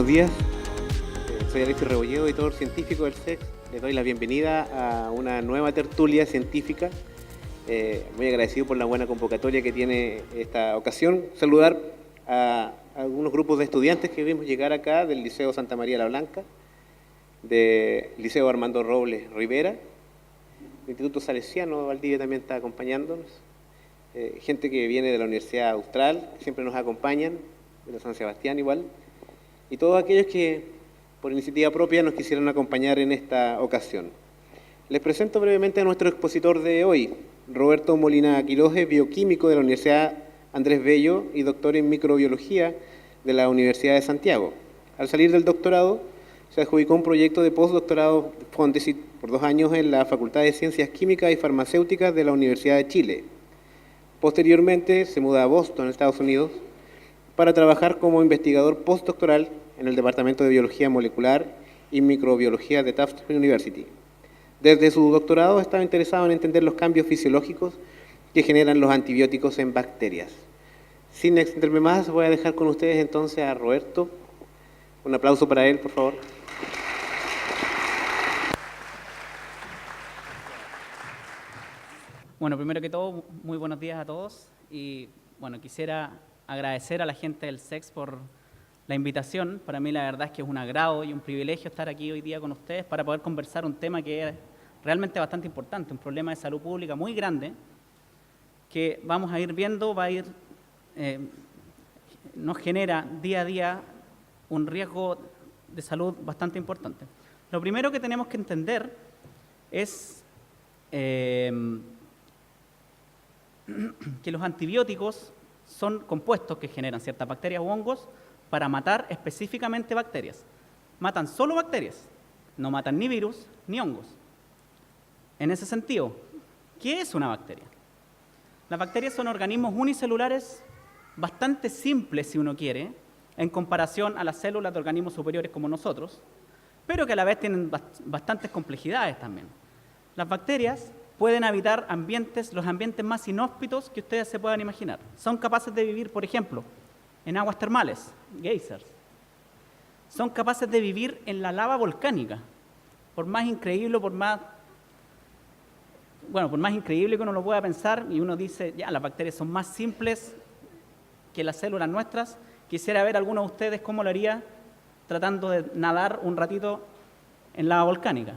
buenos días. Soy Alexis Rebolledo, editor científico del SEX. Les doy la bienvenida a una nueva tertulia científica. Muy agradecido por la buena convocatoria que tiene esta ocasión. Saludar a algunos grupos de estudiantes que vimos llegar acá del Liceo Santa María la Blanca, del Liceo Armando Robles Rivera, el Instituto Salesiano de Valdivia también está acompañándonos, gente que viene de la Universidad Austral, que siempre nos acompañan, de la San Sebastián igual, y todos aquellos que por iniciativa propia nos quisieron acompañar en esta ocasión. Les presento brevemente a nuestro expositor de hoy, Roberto Molina Quiroje, bioquímico de la Universidad Andrés Bello y doctor en microbiología de la Universidad de Santiago. Al salir del doctorado, se adjudicó un proyecto de postdoctorado Fondesit por 2 años en la Facultad de Ciencias Químicas y Farmacéuticas de la Universidad de Chile. Posteriormente se muda a Boston, Estados Unidos, para trabajar como investigador postdoctoral en el Departamento de Biología Molecular y Microbiología de Tufts University. Desde su doctorado estaba interesado en entender los cambios fisiológicos que generan los antibióticos en bacterias. Sin extenderme más, voy a dejar con ustedes entonces a Roberto. Un aplauso para él, por favor. Bueno, primero que todo, muy buenos días a todos y bueno, quisiera agradecer a la gente del SEX por la invitación. Para mí la verdad es que es un agrado y un privilegio estar aquí hoy día con ustedes para poder conversar un tema que es realmente bastante importante, un problema de salud pública muy grande que vamos a ir viendo, nos genera día a día un riesgo de salud bastante importante. Lo primero que tenemos que entender es que los antibióticos son compuestos que generan ciertas bacterias u hongos para matar específicamente bacterias. Matan solo bacterias, no matan ni virus ni hongos. En ese sentido, ¿qué es una bacteria? Las bacterias son organismos unicelulares bastante simples, si uno quiere, en comparación a las células de organismos superiores como nosotros, pero que a la vez tienen bastantes complejidades también. Las bacterias pueden habitar los ambientes más inhóspitos que ustedes se puedan imaginar. Son capaces de vivir, por ejemplo, en aguas termales, geysers. Son capaces de vivir en la lava volcánica. Por más increíble, por más increíble que uno lo pueda pensar, y uno dice, ya, las bacterias son más simples que las células nuestras. Quisiera ver a alguno de ustedes cómo lo haría tratando de nadar un ratito en lava volcánica.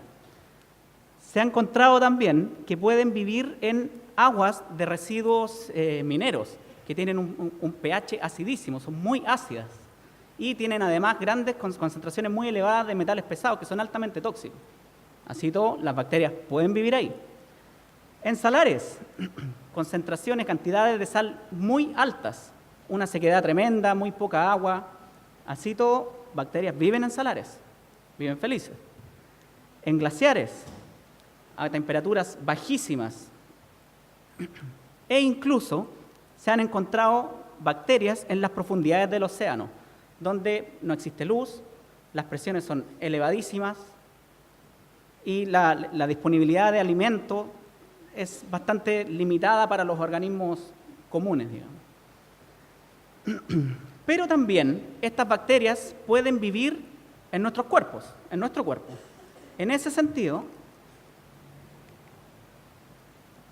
Se ha encontrado también que pueden vivir en aguas de residuos mineros, que tienen un pH acidísimo, son muy ácidas, y tienen además grandes concentraciones muy elevadas de metales pesados, que son altamente tóxicos. Así todo, las bacterias pueden vivir ahí. En salares, concentraciones, cantidades de sal muy altas, una sequedad tremenda, muy poca agua. Así todo, bacterias viven en salares, viven felices. En glaciares, a temperaturas bajísimas, e incluso se han encontrado bacterias en las profundidades del océano, donde no existe luz, las presiones son elevadísimas y la disponibilidad de alimento es bastante limitada para los organismos comunes, digamos. Pero también estas bacterias pueden vivir en nuestros cuerpos, en nuestro cuerpo. En ese sentido,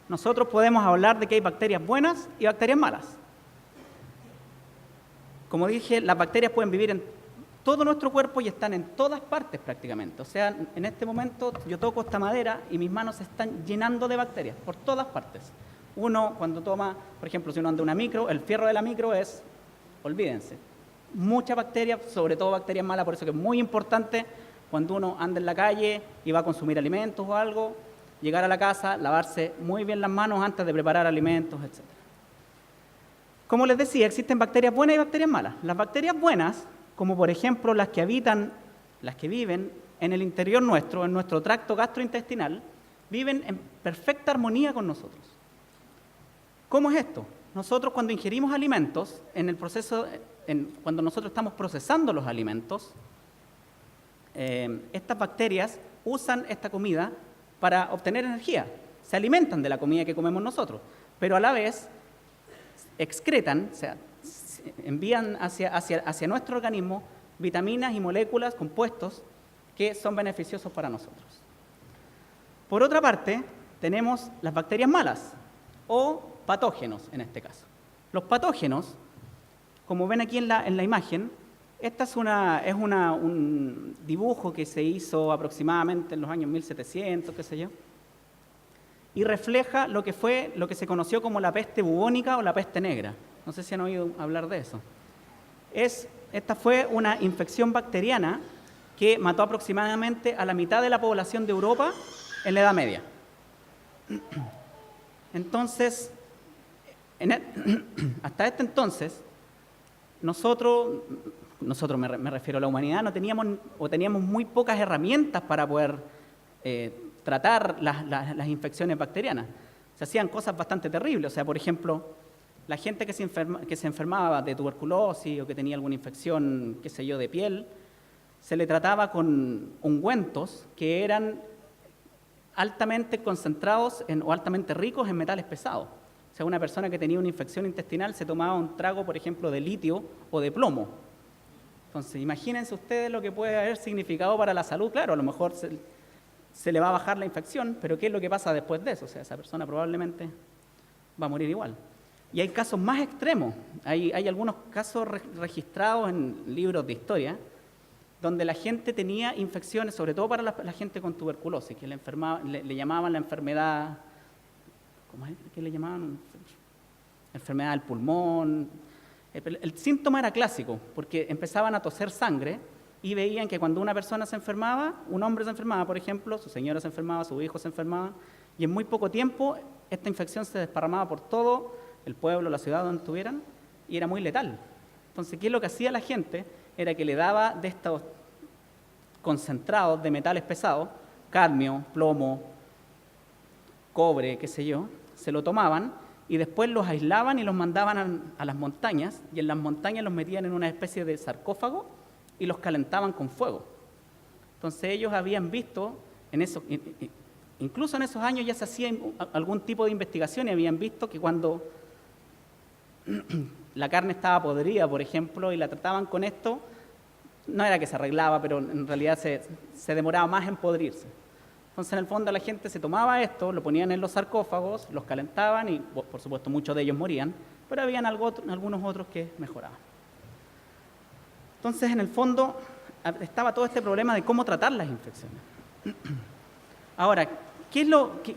nosotros podemos hablar de que hay bacterias buenas y bacterias malas. Como dije, las bacterias pueden vivir en todo nuestro cuerpo y están en todas partes prácticamente. O sea, en este momento yo toco esta madera y mis manos se están llenando de bacterias por todas partes. Uno, cuando toma, por ejemplo, si uno anda una micro, el fierro de la micro es, olvídense, muchas bacterias, sobre todo bacterias malas, por eso que es muy importante cuando uno anda en la calle y va a consumir alimentos o algo, llegar a la casa, lavarse muy bien las manos antes de preparar alimentos, etc. Como les decía, existen bacterias buenas y bacterias malas. Las bacterias buenas, como por ejemplo las que viven en el interior nuestro, en nuestro tracto gastrointestinal, viven en perfecta armonía con nosotros. ¿Cómo es esto? Nosotros cuando ingerimos alimentos, cuando nosotros estamos procesando los alimentos, estas bacterias usan esta comida para obtener energía. Se alimentan de la comida que comemos nosotros, pero a la vez excretan, o sea, envían hacia nuestro organismo vitaminas y moléculas, compuestos, que son beneficiosos para nosotros. Por otra parte, tenemos las bacterias malas, o patógenos en este caso. Los patógenos, como ven aquí en la imagen, esta es un dibujo que se hizo aproximadamente en los años 1700, qué sé yo, y refleja lo que se conoció como la peste bubónica o la peste negra. No sé si han oído hablar de eso. Esta fue una infección bacteriana que mató aproximadamente a la mitad de la población de Europa en la Edad Media. Entonces, hasta este entonces, nosotros me refiero a la humanidad, no teníamos muy pocas herramientas para poder tratar las infecciones bacterianas. Se hacían cosas bastante terribles, o sea, por ejemplo, la gente que se enfermaba de tuberculosis o que tenía alguna infección, qué sé yo, de piel, se le trataba con ungüentos que eran altamente concentrados o altamente ricos en metales pesados. O sea, una persona que tenía una infección intestinal se tomaba un trago, por ejemplo, de litio o de plomo. Entonces, imagínense ustedes lo que puede haber significado para la salud. Claro, a lo mejor se le va a bajar la infección, pero ¿qué es lo que pasa después de eso? O sea, esa persona probablemente va a morir igual. Y hay casos más extremos. Hay algunos casos registrados en libros de historia, donde la gente tenía infecciones, sobre todo para la gente con tuberculosis, que le llamaban la enfermedad, ¿cómo es que le llamaban? Enfermedad del pulmón. El síntoma era clásico, porque empezaban a toser sangre y veían que cuando una persona se enfermaba, un hombre se enfermaba, por ejemplo, su señora se enfermaba, su hijo se enfermaba, y en muy poco tiempo esta infección se desparramaba por todo el pueblo, la ciudad donde estuvieran, y era muy letal. Entonces, ¿qué es lo que hacía la gente? Era que le daba de estos concentrados de metales pesados, cadmio, plomo, cobre, qué sé yo, se lo tomaban y después los aislaban y los mandaban a las montañas, y en las montañas los metían en una especie de sarcófago y los calentaban con fuego. Entonces ellos habían visto, incluso en esos años ya se hacía algún tipo de investigación y habían visto que cuando la carne estaba podrida, por ejemplo, y la trataban con esto, no era que se arreglaba, pero en realidad se demoraba más en podrirse. Entonces, en el fondo, la gente se tomaba esto, lo ponían en los sarcófagos, los calentaban y, por supuesto, muchos de ellos morían, pero habían algunos otros que mejoraban. Entonces, en el fondo, estaba todo este problema de cómo tratar las infecciones. Ahora,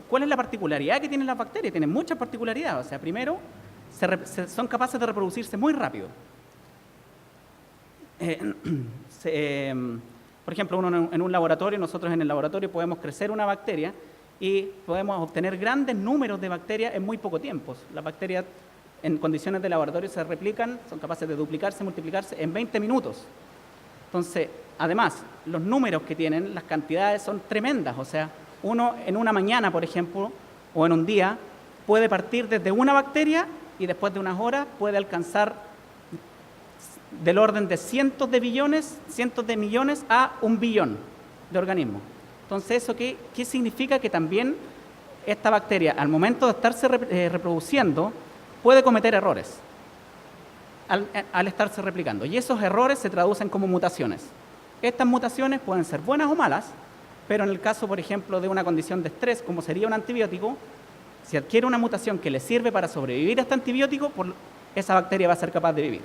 ¿cuál es la particularidad que tienen las bacterias? Tienen muchas particularidades. O sea, primero, son capaces de reproducirse muy rápido. Por ejemplo, en un laboratorio, nosotros en el laboratorio podemos crecer una bacteria y podemos obtener grandes números de bacterias en muy poco tiempo. Las bacterias en condiciones de laboratorio se replican, son capaces de duplicarse, multiplicarse en 20 minutos. Entonces, además, los números que tienen, las cantidades son tremendas. O sea, uno en una mañana, por ejemplo, o en un día, puede partir desde una bacteria y después de unas horas puede alcanzar del orden de cientos de millones a 1 billón de organismos. Entonces, ¿eso qué significa? Que también esta bacteria, al momento de estarse reproduciendo, puede cometer errores al estarse replicando. Y esos errores se traducen como mutaciones. Estas mutaciones pueden ser buenas o malas, pero en el caso, por ejemplo, de una condición de estrés, como sería un antibiótico, si adquiere una mutación que le sirve para sobrevivir a este antibiótico, esa bacteria va a ser capaz de vivir.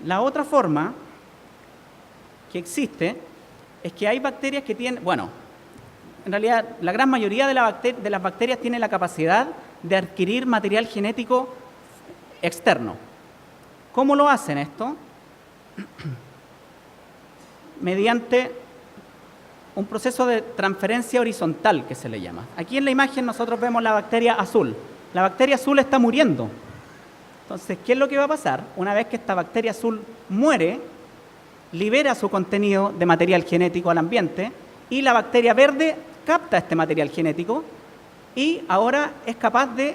La otra forma que existe es que hay bacterias que tienen, en realidad la gran mayoría de las bacterias tienen la capacidad de adquirir material genético externo. ¿Cómo lo hacen esto? Mediante un proceso de transferencia horizontal que se le llama. Aquí en la imagen nosotros vemos la bacteria azul. La bacteria azul está muriendo. Entonces, ¿qué es lo que va a pasar? Una vez que esta bacteria azul muere, libera su contenido de material genético al ambiente y la bacteria verde capta este material genético y ahora es capaz de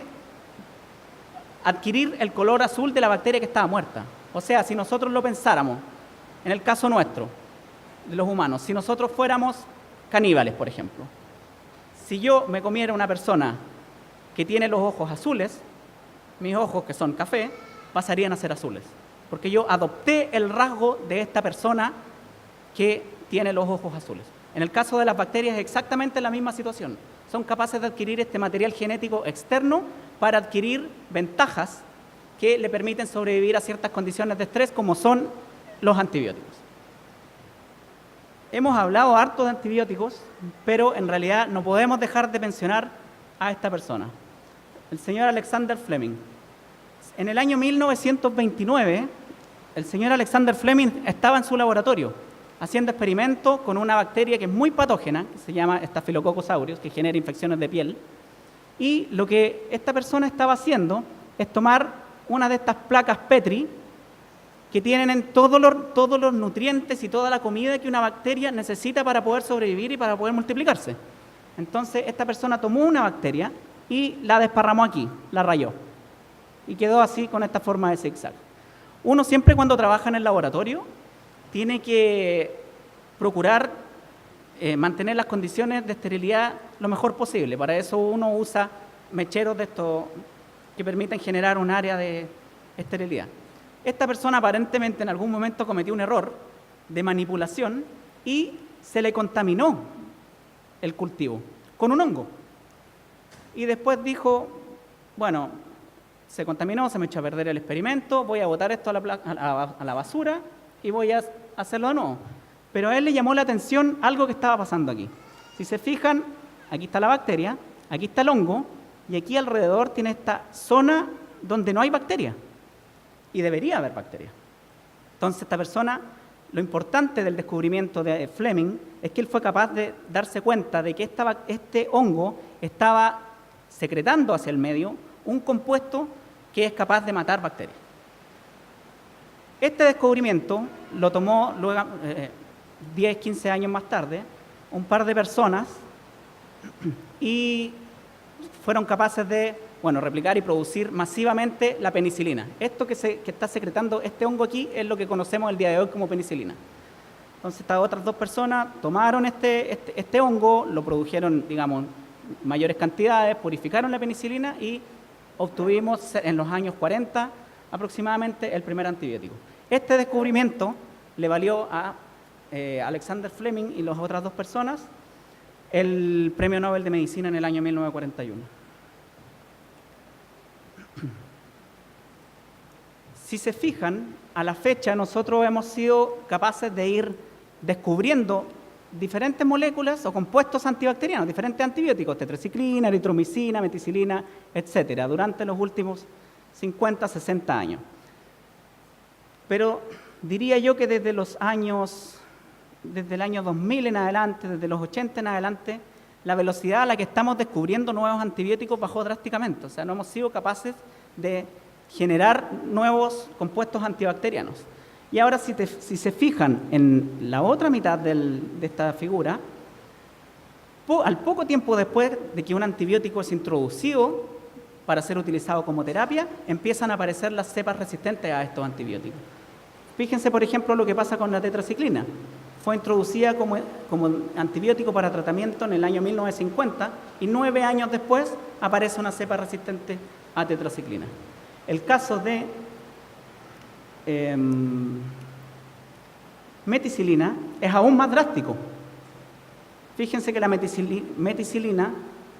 adquirir el color azul de la bacteria que estaba muerta. O sea, si nosotros lo pensáramos, en el caso nuestro, de los humanos, si nosotros fuéramos caníbales, por ejemplo, si yo me comiera una persona que tiene los ojos azules, mis ojos, que son café, pasarían a ser azules. porque yo adopté el rasgo de esta persona que tiene los ojos azules. En el caso de las bacterias es exactamente la misma situación. Son capaces de adquirir este material genético externo para adquirir ventajas que le permiten sobrevivir a ciertas condiciones de estrés, como son los antibióticos. Hemos hablado harto de antibióticos, pero en realidad no podemos dejar de mencionar a esta persona, el señor Alexander Fleming. En el año 1929, el señor Alexander Fleming estaba en su laboratorio haciendo experimentos con una bacteria que es muy patógena, que se llama Staphylococcus aureus, que genera infecciones de piel. Y lo que esta persona estaba haciendo es tomar una de estas placas Petri que tienen todos los nutrientes y toda la comida que una bacteria necesita para poder sobrevivir y para poder multiplicarse. Entonces, esta persona tomó una bacteria y la desparramó aquí, la rayó. Y quedó así con esta forma de zigzag. Uno siempre cuando trabaja en el laboratorio tiene que procurar mantener las condiciones de esterilidad lo mejor posible. Para eso uno usa mecheros de estos que permiten generar un área de esterilidad. Esta persona aparentemente en algún momento cometió un error de manipulación y se le contaminó el cultivo con un hongo. Y después dijo, bueno, se contaminó, se me echó a perder el experimento, voy a botar esto a la basura y voy a hacerlo de nuevo. Pero a él le llamó la atención algo que estaba pasando aquí. Si se fijan, aquí está la bacteria, aquí está el hongo, y aquí alrededor tiene esta zona donde no hay bacteria. Y debería haber bacteria. Entonces, esta persona, lo importante del descubrimiento de Fleming es que él fue capaz de darse cuenta de que este hongo estaba secretando hacia el medio un compuesto que es capaz de matar bacterias. Este descubrimiento lo tomó luego, 10, 15 años más tarde, un par de personas y fueron capaces de replicar y producir masivamente la penicilina. Esto que está secretando este hongo aquí es lo que conocemos el día de hoy como penicilina. Entonces, estas otras dos personas tomaron este hongo, lo produjeron, digamos, mayores cantidades, purificaron la penicilina y obtuvimos en los años 40 aproximadamente el primer antibiótico. Este descubrimiento le valió a Alexander Fleming y las otras dos personas el Premio Nobel de Medicina en el año 1941. Si se fijan, a la fecha nosotros hemos sido capaces de ir descubriendo diferentes moléculas o compuestos antibacterianos, diferentes antibióticos, tetraciclina, eritromicina, meticilina, etcétera, durante los últimos 50, 60 años. Pero diría yo que desde el año 2000 en adelante, desde los 80 en adelante, la velocidad a la que estamos descubriendo nuevos antibióticos bajó drásticamente. O sea, no hemos sido capaces de generar nuevos compuestos antibacterianos. Y ahora, si se fijan en la otra mitad de esta figura, al poco tiempo después de que un antibiótico es introducido para ser utilizado como terapia, empiezan a aparecer las cepas resistentes a estos antibióticos. Fíjense, por ejemplo, lo que pasa con la tetraciclina. Fue introducida como antibiótico para tratamiento en el año 1950 y 9 años después aparece una cepa resistente a tetraciclina. El caso de meticilina es aún más drástico. Fíjense que la meticilina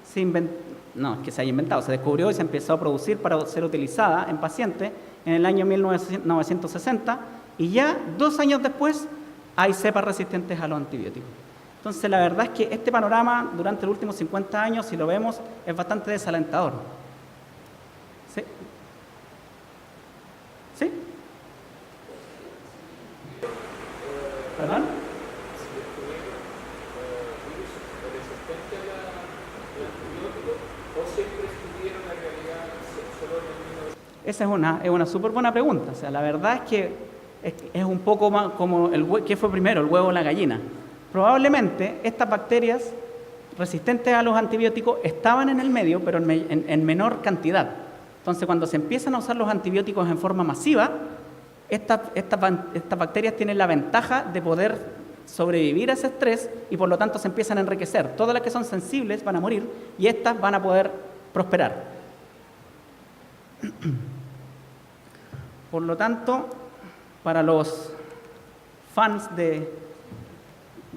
se descubrió y se empezó a producir para ser utilizada en pacientes en el año 1960 y ya 2 años después hay cepas resistentes a los antibióticos. Entonces, la verdad es que este panorama durante los últimos 50 años, si lo vemos, es bastante desalentador. ¿Sí? ¿Sí? ¿Perdón? Esa es una súper buena pregunta. O sea, la verdad es que es un poco más como ¿qué fue primero, el huevo o la gallina? Probablemente estas bacterias resistentes a los antibióticos estaban en el medio, pero en menor cantidad. Entonces, cuando se empiezan a usar los antibióticos en forma masiva, estas bacterias tienen la ventaja de poder sobrevivir a ese estrés y por lo tanto se empiezan a enriquecer. Todas las que son sensibles van a morir y estas van a poder prosperar. Por lo tanto, Para los fans de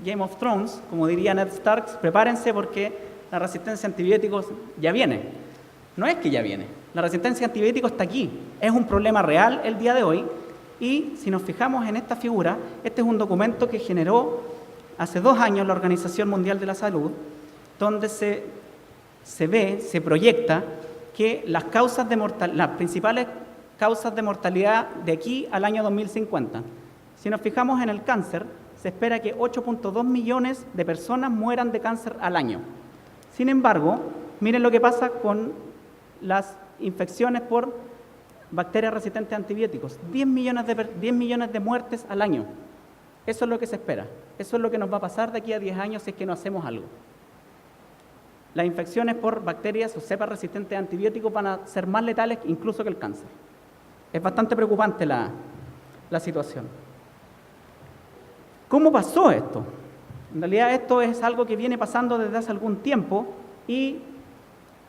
Game of Thrones, como diría Ned Stark, prepárense porque la resistencia a antibióticos ya viene. No es que ya viene, la resistencia a antibióticos está aquí. Es un problema real el día de hoy y si nos fijamos en esta figura, este es un documento que generó hace 2 años la Organización Mundial de la Salud, donde se proyecta que las principales causas de mortalidad de aquí al año 2050. Si nos fijamos en el cáncer, se espera que 8.2 millones de personas mueran de cáncer al año. Sin embargo, miren lo que pasa con las infecciones por bacterias resistentes a antibióticos. 10 millones de muertes al año. Eso es lo que se espera. Eso es lo que nos va a pasar de aquí a 10 años si es que no hacemos algo. Las infecciones por bacterias o cepas resistentes a antibióticos van a ser más letales incluso que el cáncer. Es bastante preocupante la situación. ¿Cómo pasó esto? En realidad esto es algo que viene pasando desde hace algún tiempo y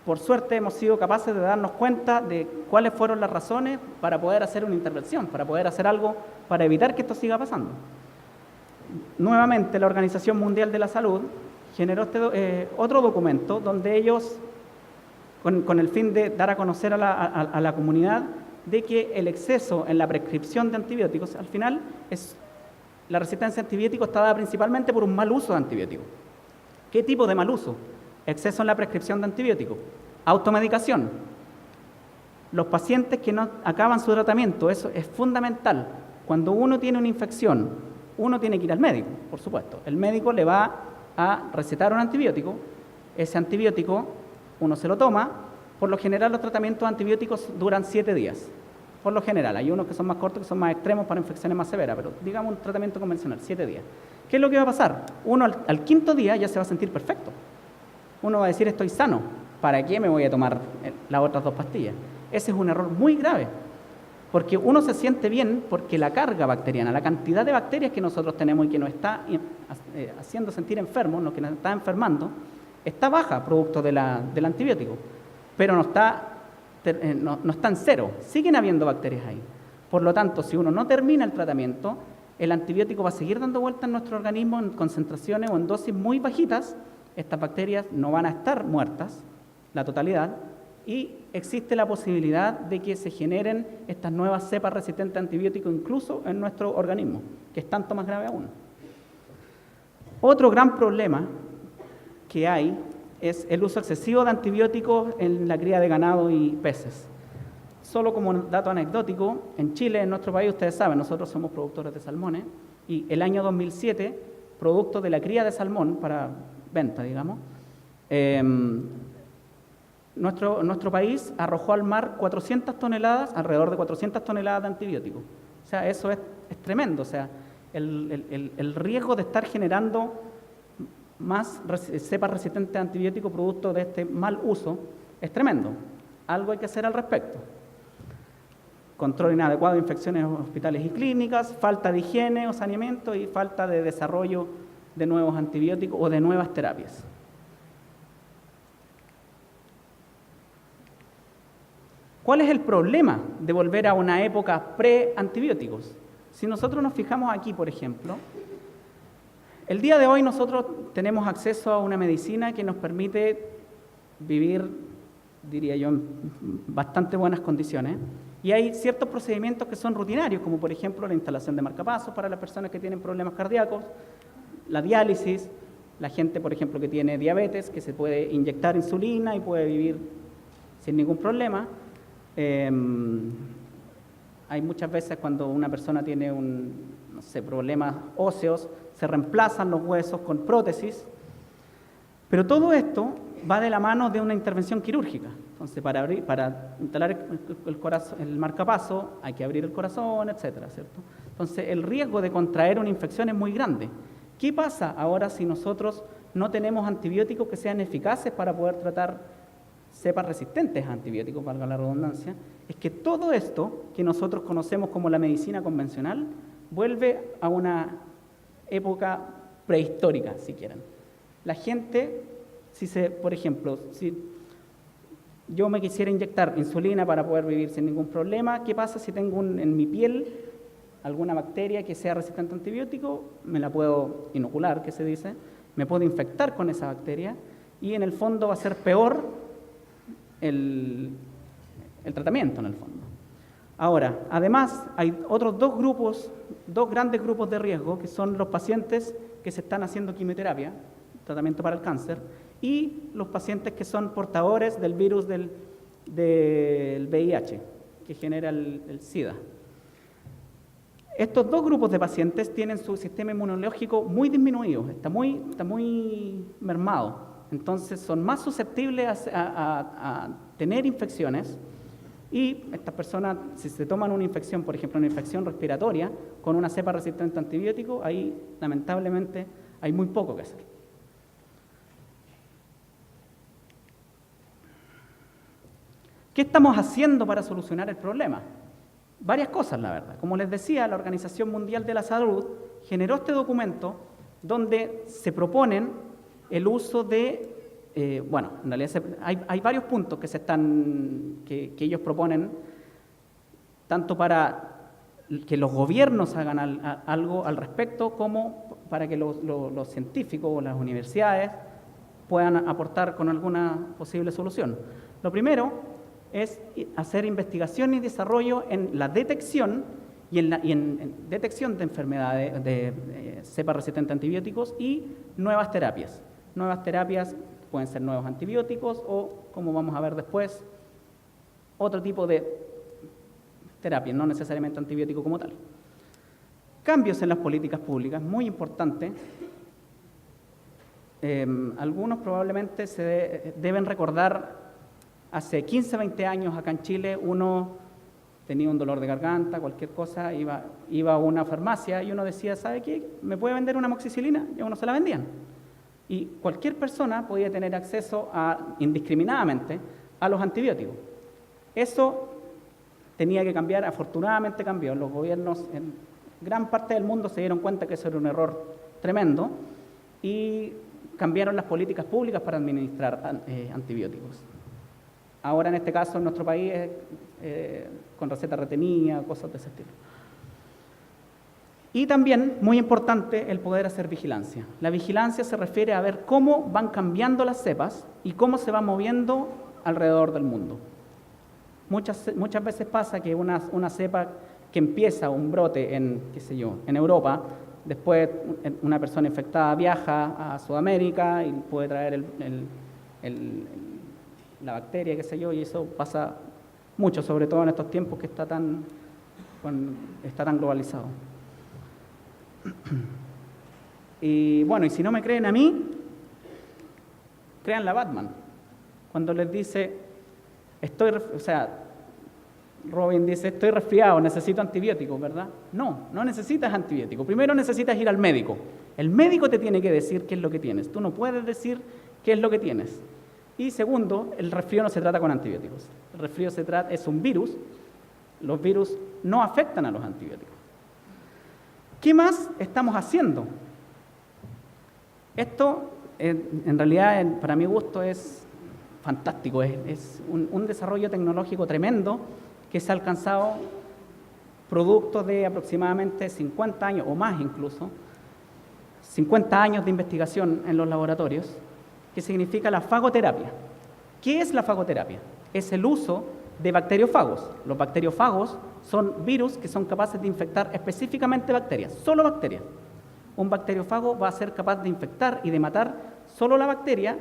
por suerte hemos sido capaces de darnos cuenta de cuáles fueron las razones para poder hacer una intervención, para poder hacer algo para evitar que esto siga pasando. Nuevamente la Organización Mundial de la Salud generó otro documento donde ellos, con el fin de dar a conocer a la comunidad de que el exceso en la prescripción de antibióticos, al final, la resistencia a antibióticos está dada principalmente por un mal uso de antibióticos. ¿Qué tipo de mal uso? Exceso en la prescripción de antibióticos. Automedicación. Los pacientes que no acaban su tratamiento, eso es fundamental. Cuando uno tiene una infección, uno tiene que ir al médico, por supuesto. El médico le va a recetar un antibiótico. Ese antibiótico uno se lo toma. Por lo general los tratamientos antibióticos duran 7 días. Por lo general, hay unos que son más cortos, que son más extremos para infecciones más severas, pero digamos un tratamiento convencional, 7 días. ¿Qué es lo que va a pasar? Uno al 5.º día ya se va a sentir perfecto. Uno va a decir, estoy sano, ¿para qué me voy a tomar las otras 2 pastillas? Ese es un error muy grave, porque uno se siente bien porque la carga bacteriana, la cantidad de bacterias que nosotros tenemos y que nos está haciendo sentir enfermos, lo que nos está enfermando, está baja producto del antibiótico, pero no está en cero, siguen habiendo bacterias ahí. Por lo tanto, si uno no termina el tratamiento, el antibiótico va a seguir dando vueltas en nuestro organismo en concentraciones o en dosis muy bajitas. Estas bacterias no van a estar muertas, la totalidad, y existe la posibilidad de que se generen estas nuevas cepas resistentes a antibióticos incluso en nuestro organismo, que es tanto más grave aún. Otro gran problema que hay es el uso excesivo de antibióticos en la cría de ganado y peces. Solo como dato anecdótico, en Chile, en nuestro país, ustedes saben, nosotros somos productores de salmones, y el año 2007, producto de la cría de salmón para venta, digamos, nuestro país arrojó al mar 400 toneladas, alrededor de 400 toneladas de antibióticos. O sea, eso es tremendo. O sea, el riesgo de estar generando más cepas resistentes a antibióticos producto de este mal uso es tremendo. Algo hay que hacer al respecto. Control inadecuado de infecciones en hospitales y clínicas, falta de higiene o saneamiento y falta de desarrollo de nuevos antibióticos o de nuevas terapias. ¿Cuál es el problema de volver a una época pre-antibióticos? Si nosotros nos fijamos aquí, por ejemplo, el día de hoy nosotros tenemos acceso a una medicina que nos permite vivir, diría yo, en bastante buenas condiciones. Y hay ciertos procedimientos que son rutinarios, como por ejemplo la instalación de marcapasos para las personas que tienen problemas cardíacos, la diálisis, la gente, por ejemplo, que tiene diabetes, que se puede inyectar insulina y puede vivir sin ningún problema. Hay muchas veces cuando una persona tiene problemas óseos, se reemplazan los huesos con prótesis, pero todo esto va de la mano de una intervención quirúrgica. Entonces, para instalar el marcapaso hay que abrir el corazón, etcétera, ¿cierto? Entonces, el riesgo de contraer una infección es muy grande. ¿Qué pasa ahora si nosotros no tenemos antibióticos que sean eficaces para poder tratar cepas resistentes a antibióticos, valga la redundancia? Es que todo esto que nosotros conocemos como la medicina convencional vuelve a una época prehistórica, si quieren. La gente, por ejemplo, si yo me quisiera inyectar insulina para poder vivir sin ningún problema, ¿qué pasa si tengo en mi piel alguna bacteria que sea resistente a antibiótico, me la puedo inocular, que se dice, me puedo infectar con esa bacteria y en el fondo va a ser peor el tratamiento en el fondo. Ahora, además, hay otros dos grandes grupos de riesgo, que son los pacientes que se están haciendo quimioterapia, tratamiento para el cáncer, y los pacientes que son portadores del virus del VIH, que genera el SIDA. Estos dos grupos de pacientes tienen su sistema inmunológico muy disminuido, está muy mermado, entonces son más susceptibles a tener infecciones. Y estas personas, si se toman una infección, por ejemplo, una infección respiratoria, con una cepa resistente a antibióticos, ahí lamentablemente hay muy poco que hacer. ¿Qué estamos haciendo para solucionar el problema? Varias cosas, la verdad. Como les decía, la Organización Mundial de la Salud generó este documento donde se proponen el uso de bueno, en realidad hay varios puntos que ellos proponen, tanto para que los gobiernos hagan algo al respecto, como para que los científicos o las universidades puedan aportar con alguna posible solución. Lo primero es hacer investigación y desarrollo en la detección y en detección de enfermedades de cepas resistentes a antibióticos y nuevas terapias. Nuevas terapias pueden ser nuevos antibióticos o, como vamos a ver después, otro tipo de terapia, no necesariamente antibiótico como tal. Cambios en las políticas públicas, muy importante. Algunos probablemente se deben recordar, hace 15, 20 años acá en Chile, uno tenía un dolor de garganta, cualquier cosa, iba a una farmacia y uno decía, ¿sabe qué? ¿Me puede vender una amoxicilina? Y a uno se la vendían. Y cualquier persona podía tener acceso indiscriminadamente a los antibióticos. Eso tenía que cambiar, afortunadamente cambió. Los gobiernos en gran parte del mundo se dieron cuenta que eso era un error tremendo y cambiaron las políticas públicas para administrar antibióticos. Ahora en este caso en nuestro país es con receta retenida, cosas de ese estilo. Y también, muy importante, el poder hacer vigilancia. La vigilancia se refiere a ver cómo van cambiando las cepas y cómo se va moviendo alrededor del mundo. Muchas veces pasa que una cepa que empieza un brote en Europa, después una persona infectada viaja a Sudamérica y puede traer la bacteria, y eso pasa mucho, sobre todo en estos tiempos que está tan globalizado. Y bueno, y si no me creen a mí, créanle a Batman. Cuando les dice, Robin dice, estoy resfriado, necesito antibióticos, ¿verdad? No necesitas antibióticos. Primero necesitas ir al médico. El médico te tiene que decir qué es lo que tienes. Tú no puedes decir qué es lo que tienes. Y segundo, el resfrío no se trata con antibióticos. El resfrío es un virus. Los virus no afectan a los antibióticos. ¿Qué más estamos haciendo? Esto, en realidad, para mi gusto, es fantástico. Es un desarrollo tecnológico tremendo que se ha alcanzado producto de aproximadamente 50 años, o más incluso, 50 años de investigación en los laboratorios, que significa la fagoterapia. ¿Qué es la fagoterapia? Es el uso de bacteriófagos. Los bacteriófagos son virus que son capaces de infectar específicamente bacterias, solo bacterias. Un bacteriófago va a ser capaz de infectar y de matar solo la bacteria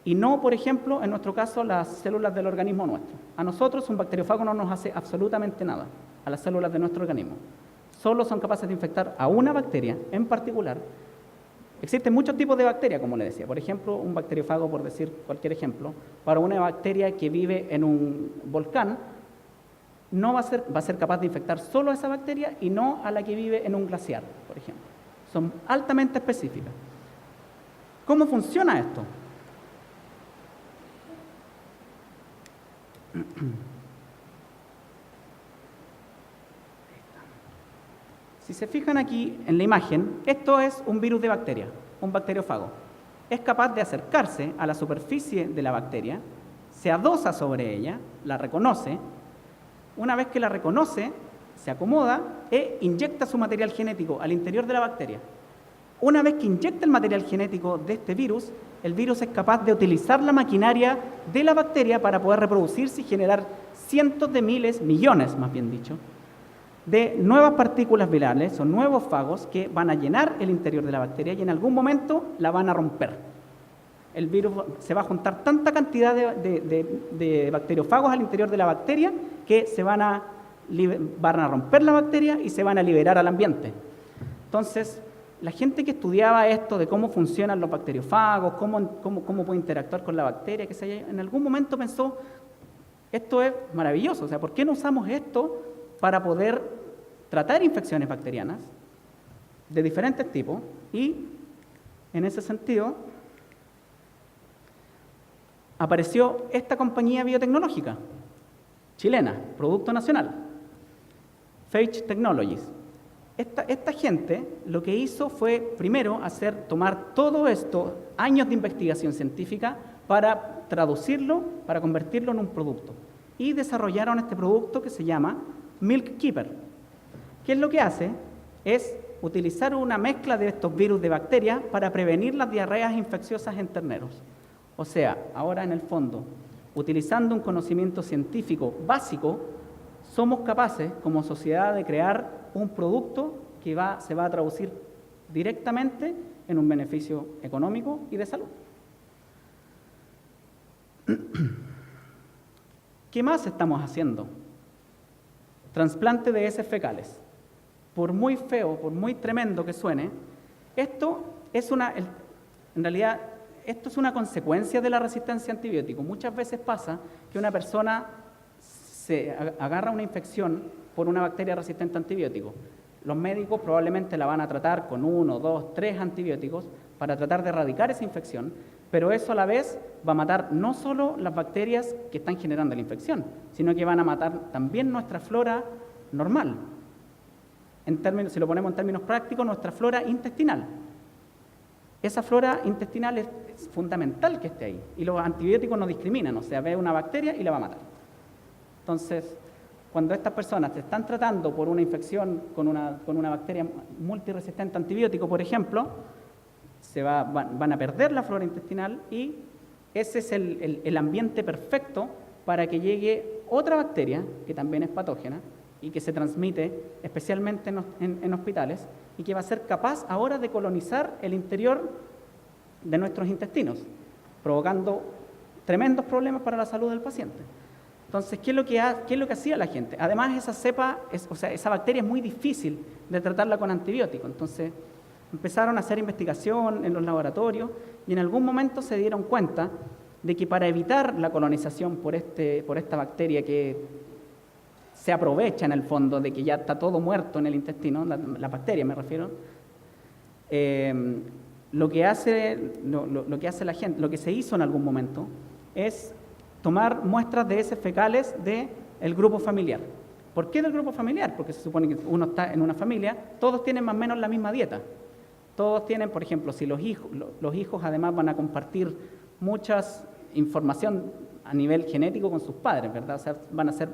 y no, por ejemplo, en nuestro caso, las células del organismo nuestro. A nosotros un bacteriófago no nos hace absolutamente nada, a las células de nuestro organismo. Solo son capaces de infectar a una bacteria en particular. Existen muchos tipos de bacterias, como le decía. Por ejemplo, un bacteriófago, por decir cualquier ejemplo, para una bacteria que vive en un volcán, va a ser capaz de infectar solo a esa bacteria y no a la que vive en un glaciar, por ejemplo. Son altamente específicas. ¿Cómo funciona esto? Si se fijan aquí en la imagen, esto es un virus de bacteria, un bacteriófago. Es capaz de acercarse a la superficie de la bacteria, se adosa sobre ella, la reconoce. Una vez que la reconoce, se acomoda e inyecta su material genético al interior de la bacteria. Una vez que inyecta el material genético de este virus, el virus es capaz de utilizar la maquinaria de la bacteria para poder reproducirse y generar cientos de miles, millones más bien dicho, de nuevas partículas virales o nuevos fagos que van a llenar el interior de la bacteria y en algún momento la van a romper. El virus se va a juntar tanta cantidad de bacteriófagos al interior de la bacteria que van a romper la bacteria y se van a liberar al ambiente. Entonces, la gente que estudiaba esto de cómo funcionan los bacteriófagos, cómo puede interactuar con la bacteria, en algún momento pensó, esto es maravilloso, o sea, ¿por qué no usamos esto para poder tratar infecciones bacterianas de diferentes tipos? Y en ese sentido apareció esta compañía biotecnológica chilena, producto nacional, Phage Technologies. Esta gente lo que hizo fue, primero, tomar todo esto, años de investigación científica, para traducirlo, para convertirlo en un producto. Y desarrollaron este producto que se llama Milk Keeper. ¿Qué es lo que hace? Es utilizar una mezcla de estos virus de bacterias para prevenir las diarreas infecciosas en terneros. O sea, ahora en el fondo, utilizando un conocimiento científico básico, somos capaces como sociedad de crear un producto que se va a traducir directamente en un beneficio económico y de salud. ¿Qué más estamos haciendo? Trasplante de heces fecales. Por muy feo, por muy tremendo que suene, esto es una consecuencia de la resistencia a antibióticos. Muchas veces pasa que una persona se agarra una infección por una bacteria resistente a antibióticos. Los médicos probablemente la van a tratar con 1, 2, 3 antibióticos para tratar de erradicar esa infección, pero eso a la vez va a matar no solo las bacterias que están generando la infección, sino que van a matar también nuestra flora normal. Si lo ponemos en términos prácticos, nuestra flora intestinal. Esa flora intestinal es fundamental que esté ahí, y los antibióticos no discriminan, o sea, ve una bacteria y la va a matar. Entonces, cuando estas personas se están tratando por una infección con una bacteria multiresistente a antibiótico, por ejemplo, van a perder la flora intestinal y ese es el ambiente perfecto para que llegue otra bacteria, que también es patógena y que se transmite especialmente en hospitales y que va a ser capaz ahora de colonizar el interior de nuestros intestinos, provocando tremendos problemas para la salud del paciente. Entonces, ¿qué es lo que hacía la gente? Además, esa bacteria es muy difícil de tratarla con antibióticos. Entonces, empezaron a hacer investigación en los laboratorios y en algún momento se dieron cuenta de que para evitar la colonización por esta bacteria que se aprovecha en el fondo de que ya está todo muerto en el intestino, la bacteria me refiero, lo que hace la gente, lo que se hizo en algún momento es tomar muestras de heces fecales del grupo familiar. ¿Por qué del grupo familiar? Porque se supone que uno está en una familia, todos tienen más o menos la misma dieta. Todos tienen, por ejemplo, si los hijos además van a compartir mucha información a nivel genético con sus padres, ¿verdad? O sea, van a ser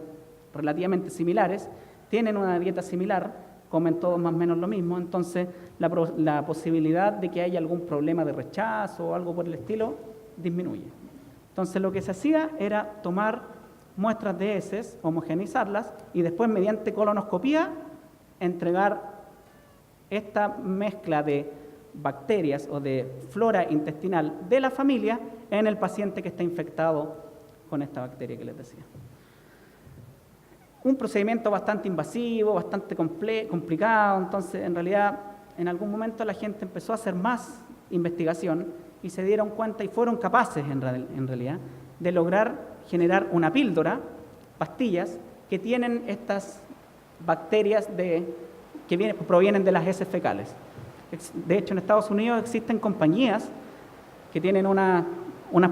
relativamente similares, tienen una dieta similar, comen todos más o menos lo mismo, entonces la posibilidad de que haya algún problema de rechazo o algo por el estilo disminuye. Entonces lo que se hacía era tomar muestras de heces, homogeneizarlas y después mediante colonoscopía entregar esta mezcla de bacterias o de flora intestinal de la familia en el paciente que está infectado con esta bacteria que les decía. Un procedimiento bastante invasivo, bastante complicado, entonces en realidad en algún momento la gente empezó a hacer más investigación y se dieron cuenta y fueron capaces en realidad de lograr generar una píldora, pastillas, que tienen estas bacterias que provienen de las heces fecales. De hecho, en Estados Unidos existen compañías que tienen unas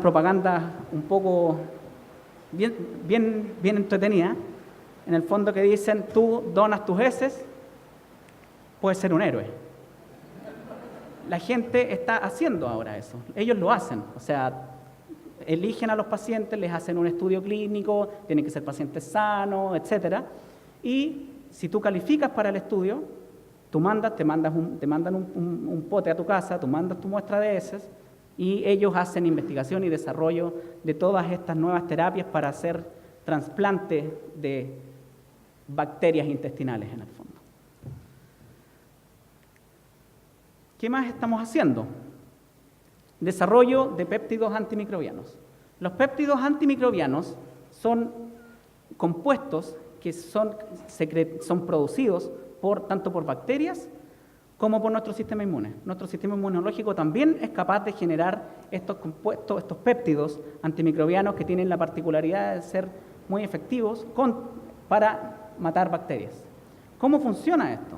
propagandas un poco bien entretenidas, en el fondo que dicen, tú donas tus heces, puedes ser un héroe. La gente está haciendo ahora eso, ellos lo hacen, o sea, eligen a los pacientes, les hacen un estudio clínico, tienen que ser pacientes sanos, etcétera, y si tú calificas para el estudio, te mandan un pote a tu casa, tú mandas tu muestra de heces y ellos hacen investigación y desarrollo de todas estas nuevas terapias para hacer trasplantes de bacterias intestinales en el fondo. ¿Qué más estamos haciendo? Desarrollo de péptidos antimicrobianos. Los péptidos antimicrobianos son compuestos que son producidos tanto por bacterias como por nuestro sistema inmune. Nuestro sistema inmunológico también es capaz de generar estos compuestos, estos péptidos antimicrobianos que tienen la particularidad de ser muy efectivos para matar bacterias. ¿Cómo funciona esto?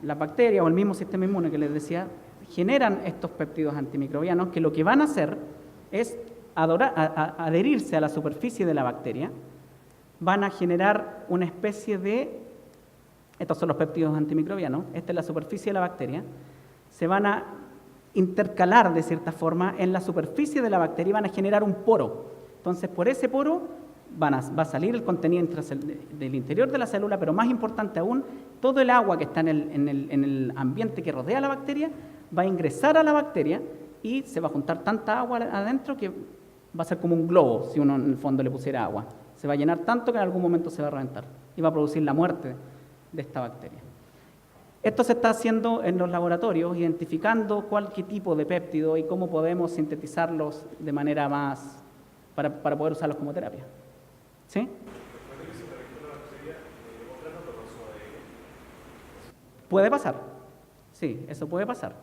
Las bacterias o el mismo sistema inmune que les decía generan estos péptidos antimicrobianos que lo que van a hacer es adherirse a la superficie de la bacteria, van a generar una especie de, estos son los péptidos antimicrobianos, esta es la superficie de la bacteria, se van a intercalar de cierta forma en la superficie de la bacteria y van a generar un poro. Entonces, por ese poro va a salir el contenido del interior de la célula, pero más importante aún, todo el agua que está en el ambiente que rodea a la bacteria va a ingresar a la bacteria y se va a juntar tanta agua adentro que va a ser como un globo si uno en el fondo le pusiera agua. Se va a llenar tanto que en algún momento se va a reventar y va a producir la muerte de esta bacteria. Esto se está haciendo en los laboratorios, identificando qué tipo de péptido y cómo podemos sintetizarlos de manera más para poder usarlos como terapia. ¿Sí? Puede pasar. Sí, eso puede pasar.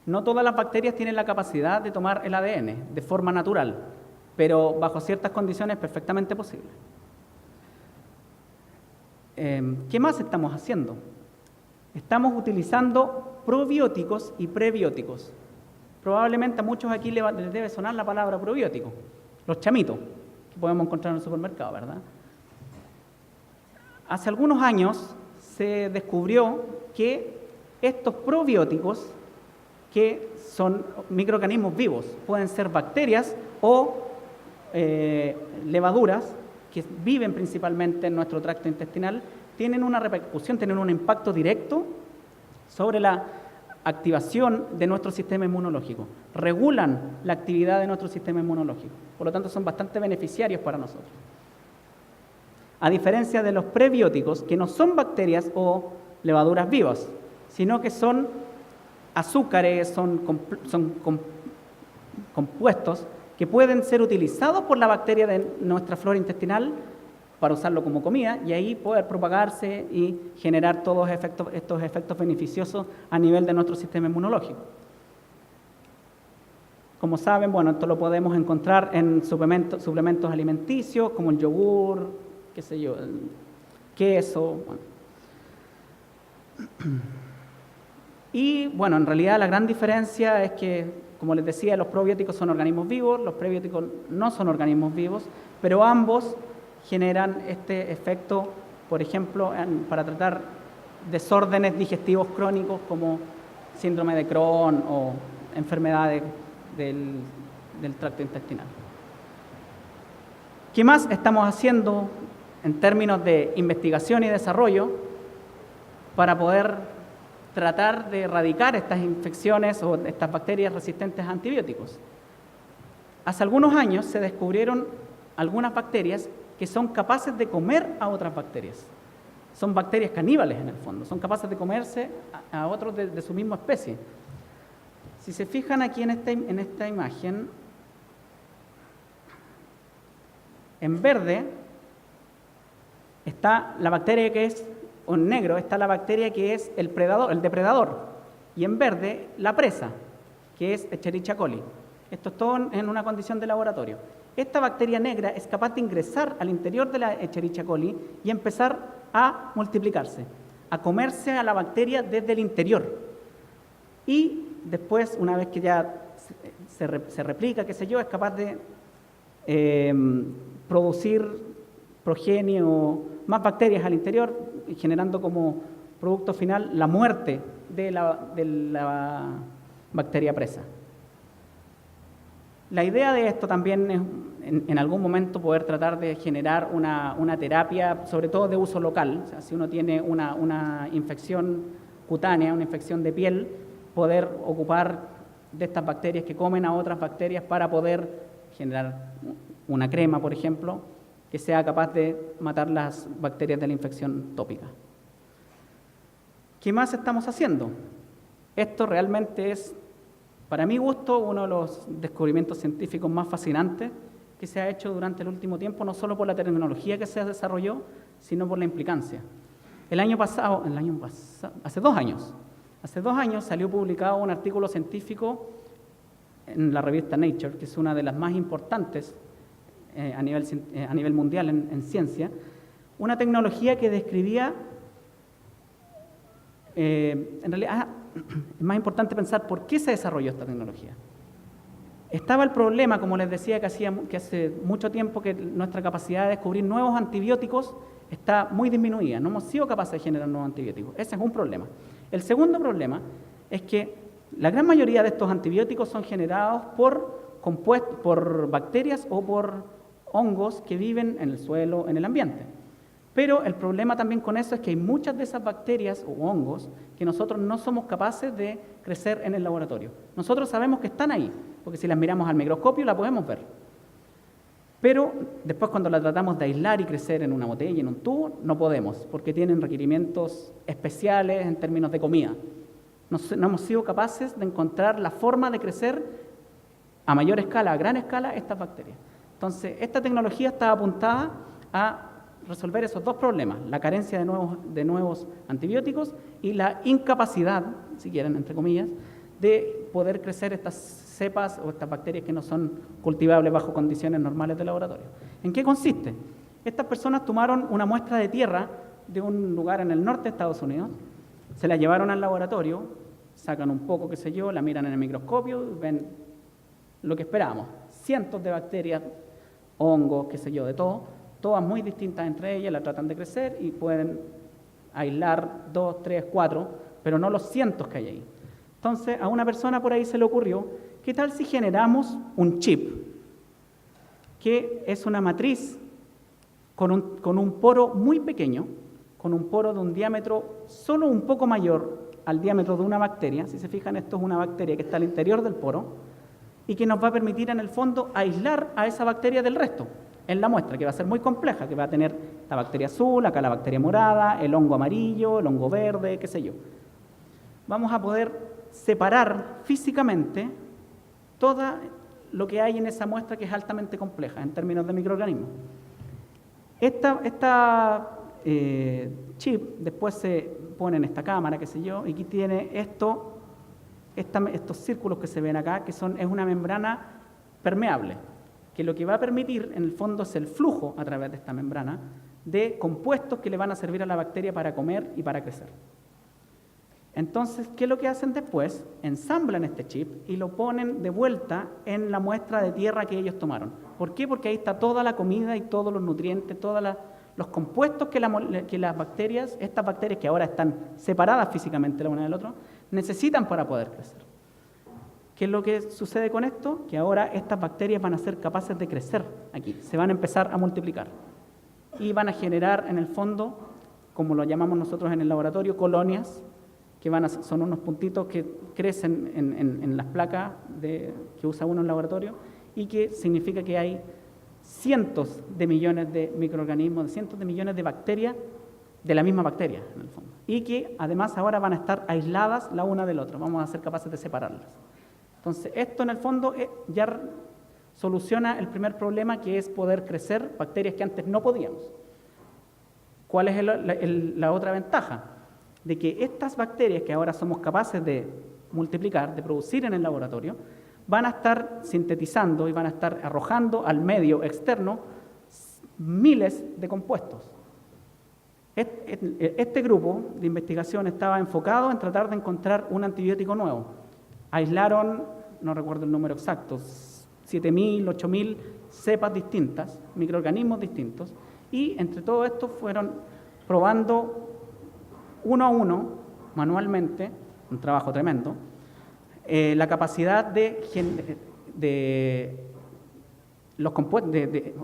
No todas las bacterias tienen la capacidad de tomar el ADN de forma natural, pero bajo ciertas condiciones es perfectamente posible. ¿Qué más estamos haciendo? Estamos utilizando probióticos y prebióticos. Probablemente a muchos aquí les debe sonar la palabra probiótico, los chamitos, que podemos encontrar en el supermercado, ¿verdad? Hace algunos años se descubrió que estos probióticos, que son microorganismos vivos, pueden ser bacterias o levaduras que viven principalmente en nuestro tracto intestinal, tienen una repercusión, tienen un impacto directo sobre la activación de nuestro sistema inmunológico, regulan la actividad de nuestro sistema inmunológico, por lo tanto son bastante beneficiarios para nosotros. A diferencia de los prebióticos, que no son bacterias o levaduras vivas, sino que son azúcares, son compuestos que pueden ser utilizados por la bacteria de nuestra flora intestinal para usarlo como comida y ahí poder propagarse y generar todos estos efectos beneficiosos a nivel de nuestro sistema inmunológico. Como saben, bueno, esto lo podemos encontrar en suplementos alimenticios como el yogur, qué sé yo, el queso. Bueno. Y bueno, en realidad la gran diferencia es que, como les decía, los probióticos son organismos vivos, los prebióticos no son organismos vivos, pero ambos generan este efecto, por ejemplo, para tratar desórdenes digestivos crónicos como síndrome de Crohn o enfermedades del tracto intestinal. ¿Qué más estamos haciendo en términos de investigación y desarrollo para poder tratar de erradicar estas infecciones o estas bacterias resistentes a antibióticos? Hace algunos años se descubrieron algunas bacterias que son capaces de comer a otras bacterias. Son bacterias caníbales en el fondo, son capaces de comerse a otros de su misma especie. Si se fijan aquí en esta imagen, en verde está la bacteria que es, o en negro está la bacteria que es el depredador, y en verde la presa, que es Escherichia coli. Esto es todo en una condición de laboratorio. Esta bacteria negra es capaz de ingresar al interior de la Escherichia coli y empezar a multiplicarse, a comerse a la bacteria desde el interior. Y después, una vez que ya se replica, qué sé yo, es capaz de producir progenie o más bacterias al interior, generando como producto final la muerte de la bacteria presa. La idea de esto también es en algún momento poder tratar de generar una terapia, sobre todo de uso local. O sea, si uno tiene una infección cutánea, una infección de piel, poder ocupar de estas bacterias que comen a otras bacterias para poder generar una crema, por ejemplo, que sea capaz de matar las bacterias de la infección tópica. ¿Qué más estamos haciendo? Esto realmente es, para mi gusto, uno de los descubrimientos científicos más fascinantes que se ha hecho durante el último tiempo, no solo por la tecnología que se desarrolló, sino por la implicancia. Hace 2 años salió publicado un artículo científico en la revista Nature, que es una de las más importantes a nivel mundial en ciencia, una tecnología que describía, en realidad es más importante pensar por qué se desarrolló esta tecnología. Estaba el problema, como les decía, que hace mucho tiempo que nuestra capacidad de descubrir nuevos antibióticos está muy disminuida. No hemos sido capaces de generar nuevos antibióticos. Ese es un problema. El segundo problema es que la gran mayoría de estos antibióticos son generados por bacterias o por hongos que viven en el suelo, en el ambiente. Pero el problema también con eso es que hay muchas de esas bacterias o hongos que nosotros no somos capaces de crecer en el laboratorio. Nosotros sabemos que están ahí, porque si las miramos al microscopio la podemos ver. Pero después cuando la tratamos de aislar y crecer en una botella, en un tubo, no podemos, porque tienen requerimientos especiales en términos de comida. No hemos sido capaces de encontrar la forma de crecer a mayor escala, a gran escala, estas bacterias. Entonces, esta tecnología está apuntada a resolver esos 2 problemas, la carencia de nuevos antibióticos y la incapacidad, si quieren, entre comillas, de poder crecer estas cepas o estas bacterias que no son cultivables bajo condiciones normales de laboratorio. ¿En qué consiste? Estas personas tomaron una muestra de tierra de un lugar en el norte de Estados Unidos, se la llevaron al laboratorio, sacan un poco, qué sé yo, la miran en el microscopio y ven lo que esperábamos, cientos de bacterias, hongos, qué sé yo, de todo, todas muy distintas entre ellas, la tratan de crecer y pueden aislar 2, 3, 4, pero no los cientos que hay ahí. Entonces, a una persona por ahí se le ocurrió, ¿qué tal si generamos un chip? Que es una matriz con un poro muy pequeño, con un poro de un diámetro solo un poco mayor al diámetro de una bacteria. Si se fijan, esto es una bacteria que está al interior del poro y que nos va a permitir en el fondo aislar a esa bacteria del resto en la muestra, que va a ser muy compleja, que va a tener la bacteria azul, acá la bacteria morada, el hongo amarillo, el hongo verde, qué sé yo. Vamos a poder separar físicamente todo lo que hay en esa muestra, que es altamente compleja en términos de microorganismos. Esta chip después se pone en esta cámara, qué sé yo, y aquí tiene estos círculos que se ven acá, que es una membrana permeable, que lo que va a permitir en el fondo es el flujo a través de esta membrana de compuestos que le van a servir a la bacteria para comer y para crecer. Entonces, ¿qué es lo que hacen después? Ensamblan este chip y lo ponen de vuelta en la muestra de tierra que ellos tomaron. ¿Por qué? Porque ahí está toda la comida y todos los nutrientes, todos los compuestos que las bacterias, estas bacterias que ahora están separadas físicamente la una del otro, necesitan para poder crecer. ¿Qué es lo que sucede con esto? Que ahora estas bacterias van a ser capaces de crecer aquí, se van a empezar a multiplicar y van a generar en el fondo, como lo llamamos nosotros en el laboratorio, colonias, que son unos puntitos que crecen en las placas que usa uno en el laboratorio y que significa que hay cientos de millones de microorganismos, cientos de millones de bacterias de la misma bacteria en el fondo y que además ahora van a estar aisladas la una del otro, vamos a ser capaces de separarlas. Entonces, esto en el fondo ya soluciona el primer problema, que es poder crecer bacterias que antes no podíamos. ¿Cuál es la otra ventaja? De que estas bacterias que ahora somos capaces de multiplicar, de producir en el laboratorio, van a estar sintetizando y van a estar arrojando al medio externo miles de compuestos. Este grupo de investigación estaba enfocado en tratar de encontrar un antibiótico nuevo. Aislaron, no recuerdo el número exacto, 7.000, 8.000 cepas distintas, microorganismos distintos, y entre todo esto fueron probando uno a uno, manualmente, un trabajo tremendo, la capacidad de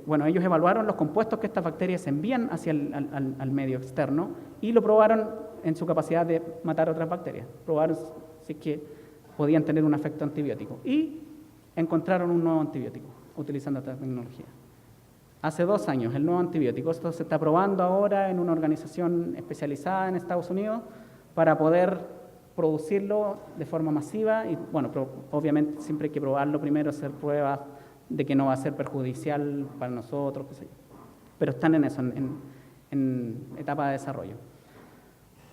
bueno, ellos evaluaron los compuestos que estas bacterias envían hacia al medio externo y lo probaron en su capacidad de matar otras bacterias. Probaron si es que podían tener un efecto antibiótico y encontraron un nuevo antibiótico utilizando esta tecnología. Hace 2 años, el nuevo antibiótico. Esto se está probando ahora en una organización especializada en Estados Unidos para poder producirlo de forma masiva y, bueno, obviamente siempre hay que probarlo primero, hacer pruebas de que no va a ser perjudicial para nosotros, qué sé yo. Pero están en eso, en etapa de desarrollo.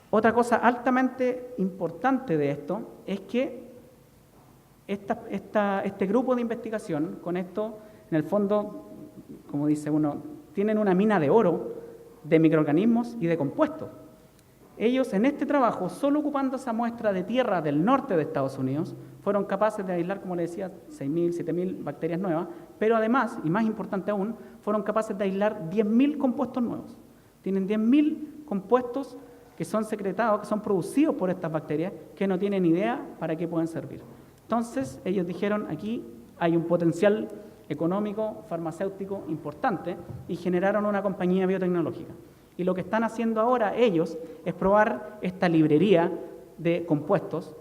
Otra cosa altamente importante de esto es que este grupo de investigación, con esto, en el fondo, como dice uno, tienen una mina de oro de microorganismos y de compuestos. Ellos en este trabajo, solo ocupando esa muestra de tierra del norte de Estados Unidos, fueron capaces de aislar, como les decía, 6.000, 7.000 bacterias nuevas, pero además, y más importante aún, fueron capaces de aislar 10.000 compuestos nuevos. Tienen 10.000 compuestos que son secretados, que son producidos por estas bacterias, que no tienen idea para qué pueden servir. Entonces, ellos dijeron, aquí hay un potencial económico, farmacéutico importante, y generaron una compañía biotecnológica. Y lo que están haciendo ahora ellos es probar esta librería de compuestos,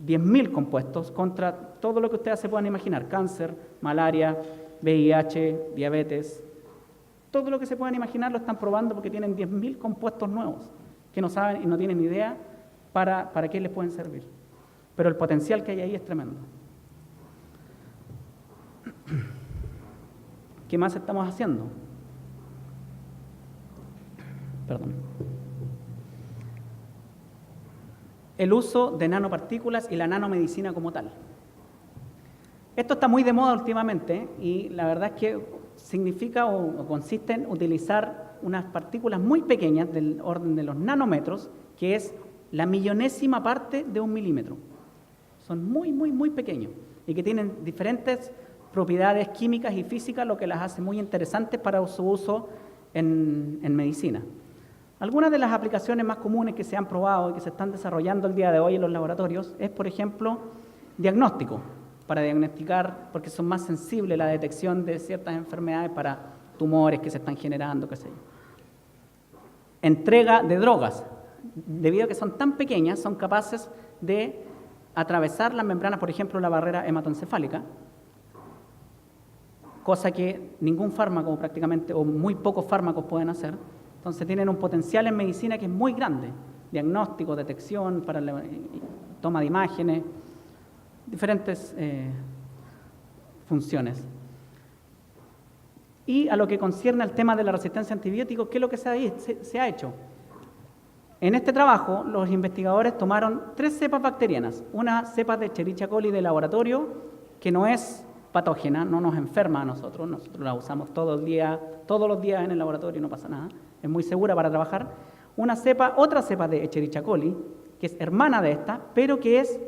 10.000 compuestos, contra todo lo que ustedes se puedan imaginar, cáncer, malaria, VIH, diabetes, todo lo que se puedan imaginar lo están probando porque tienen 10.000 compuestos nuevos que no saben y no tienen idea para qué les pueden servir. Pero el potencial que hay ahí es tremendo. ¿Qué más estamos haciendo? Perdón. El uso de nanopartículas y la nanomedicina como tal. Esto está muy de moda últimamente y la verdad es que significa o consiste en utilizar unas partículas muy pequeñas del orden de los nanómetros, que es la millonésima parte de 1 milímetro. Son muy, muy, muy pequeños y que tienen diferentes propiedades químicas y físicas, lo que las hace muy interesantes para su uso en medicina. Algunas de las aplicaciones más comunes que se han probado y que se están desarrollando el día de hoy en los laboratorios es, por ejemplo, diagnóstico, para diagnosticar, porque son más sensibles a la detección de ciertas enfermedades para tumores que se están generando, qué sé yo. Entrega de drogas, debido a que son tan pequeñas, son capaces de atravesar las membranas, por ejemplo, la barrera hematoencefálica, cosa que ningún fármaco prácticamente, o muy pocos fármacos pueden hacer. Entonces tienen un potencial en medicina que es muy grande, diagnóstico, detección, para la toma de imágenes, diferentes funciones. Y a lo que concierne al tema de la resistencia a antibióticos, ¿qué es lo que se ha hecho? En este trabajo, los investigadores tomaron 3 cepas bacterianas, una cepa de Escherichia coli de laboratorio, que no es patógena, no nos enferma a nosotros la usamos todos los días en el laboratorio y no pasa nada, es muy segura para trabajar. Otra cepa de Escherichia coli, que es hermana de esta, pero que es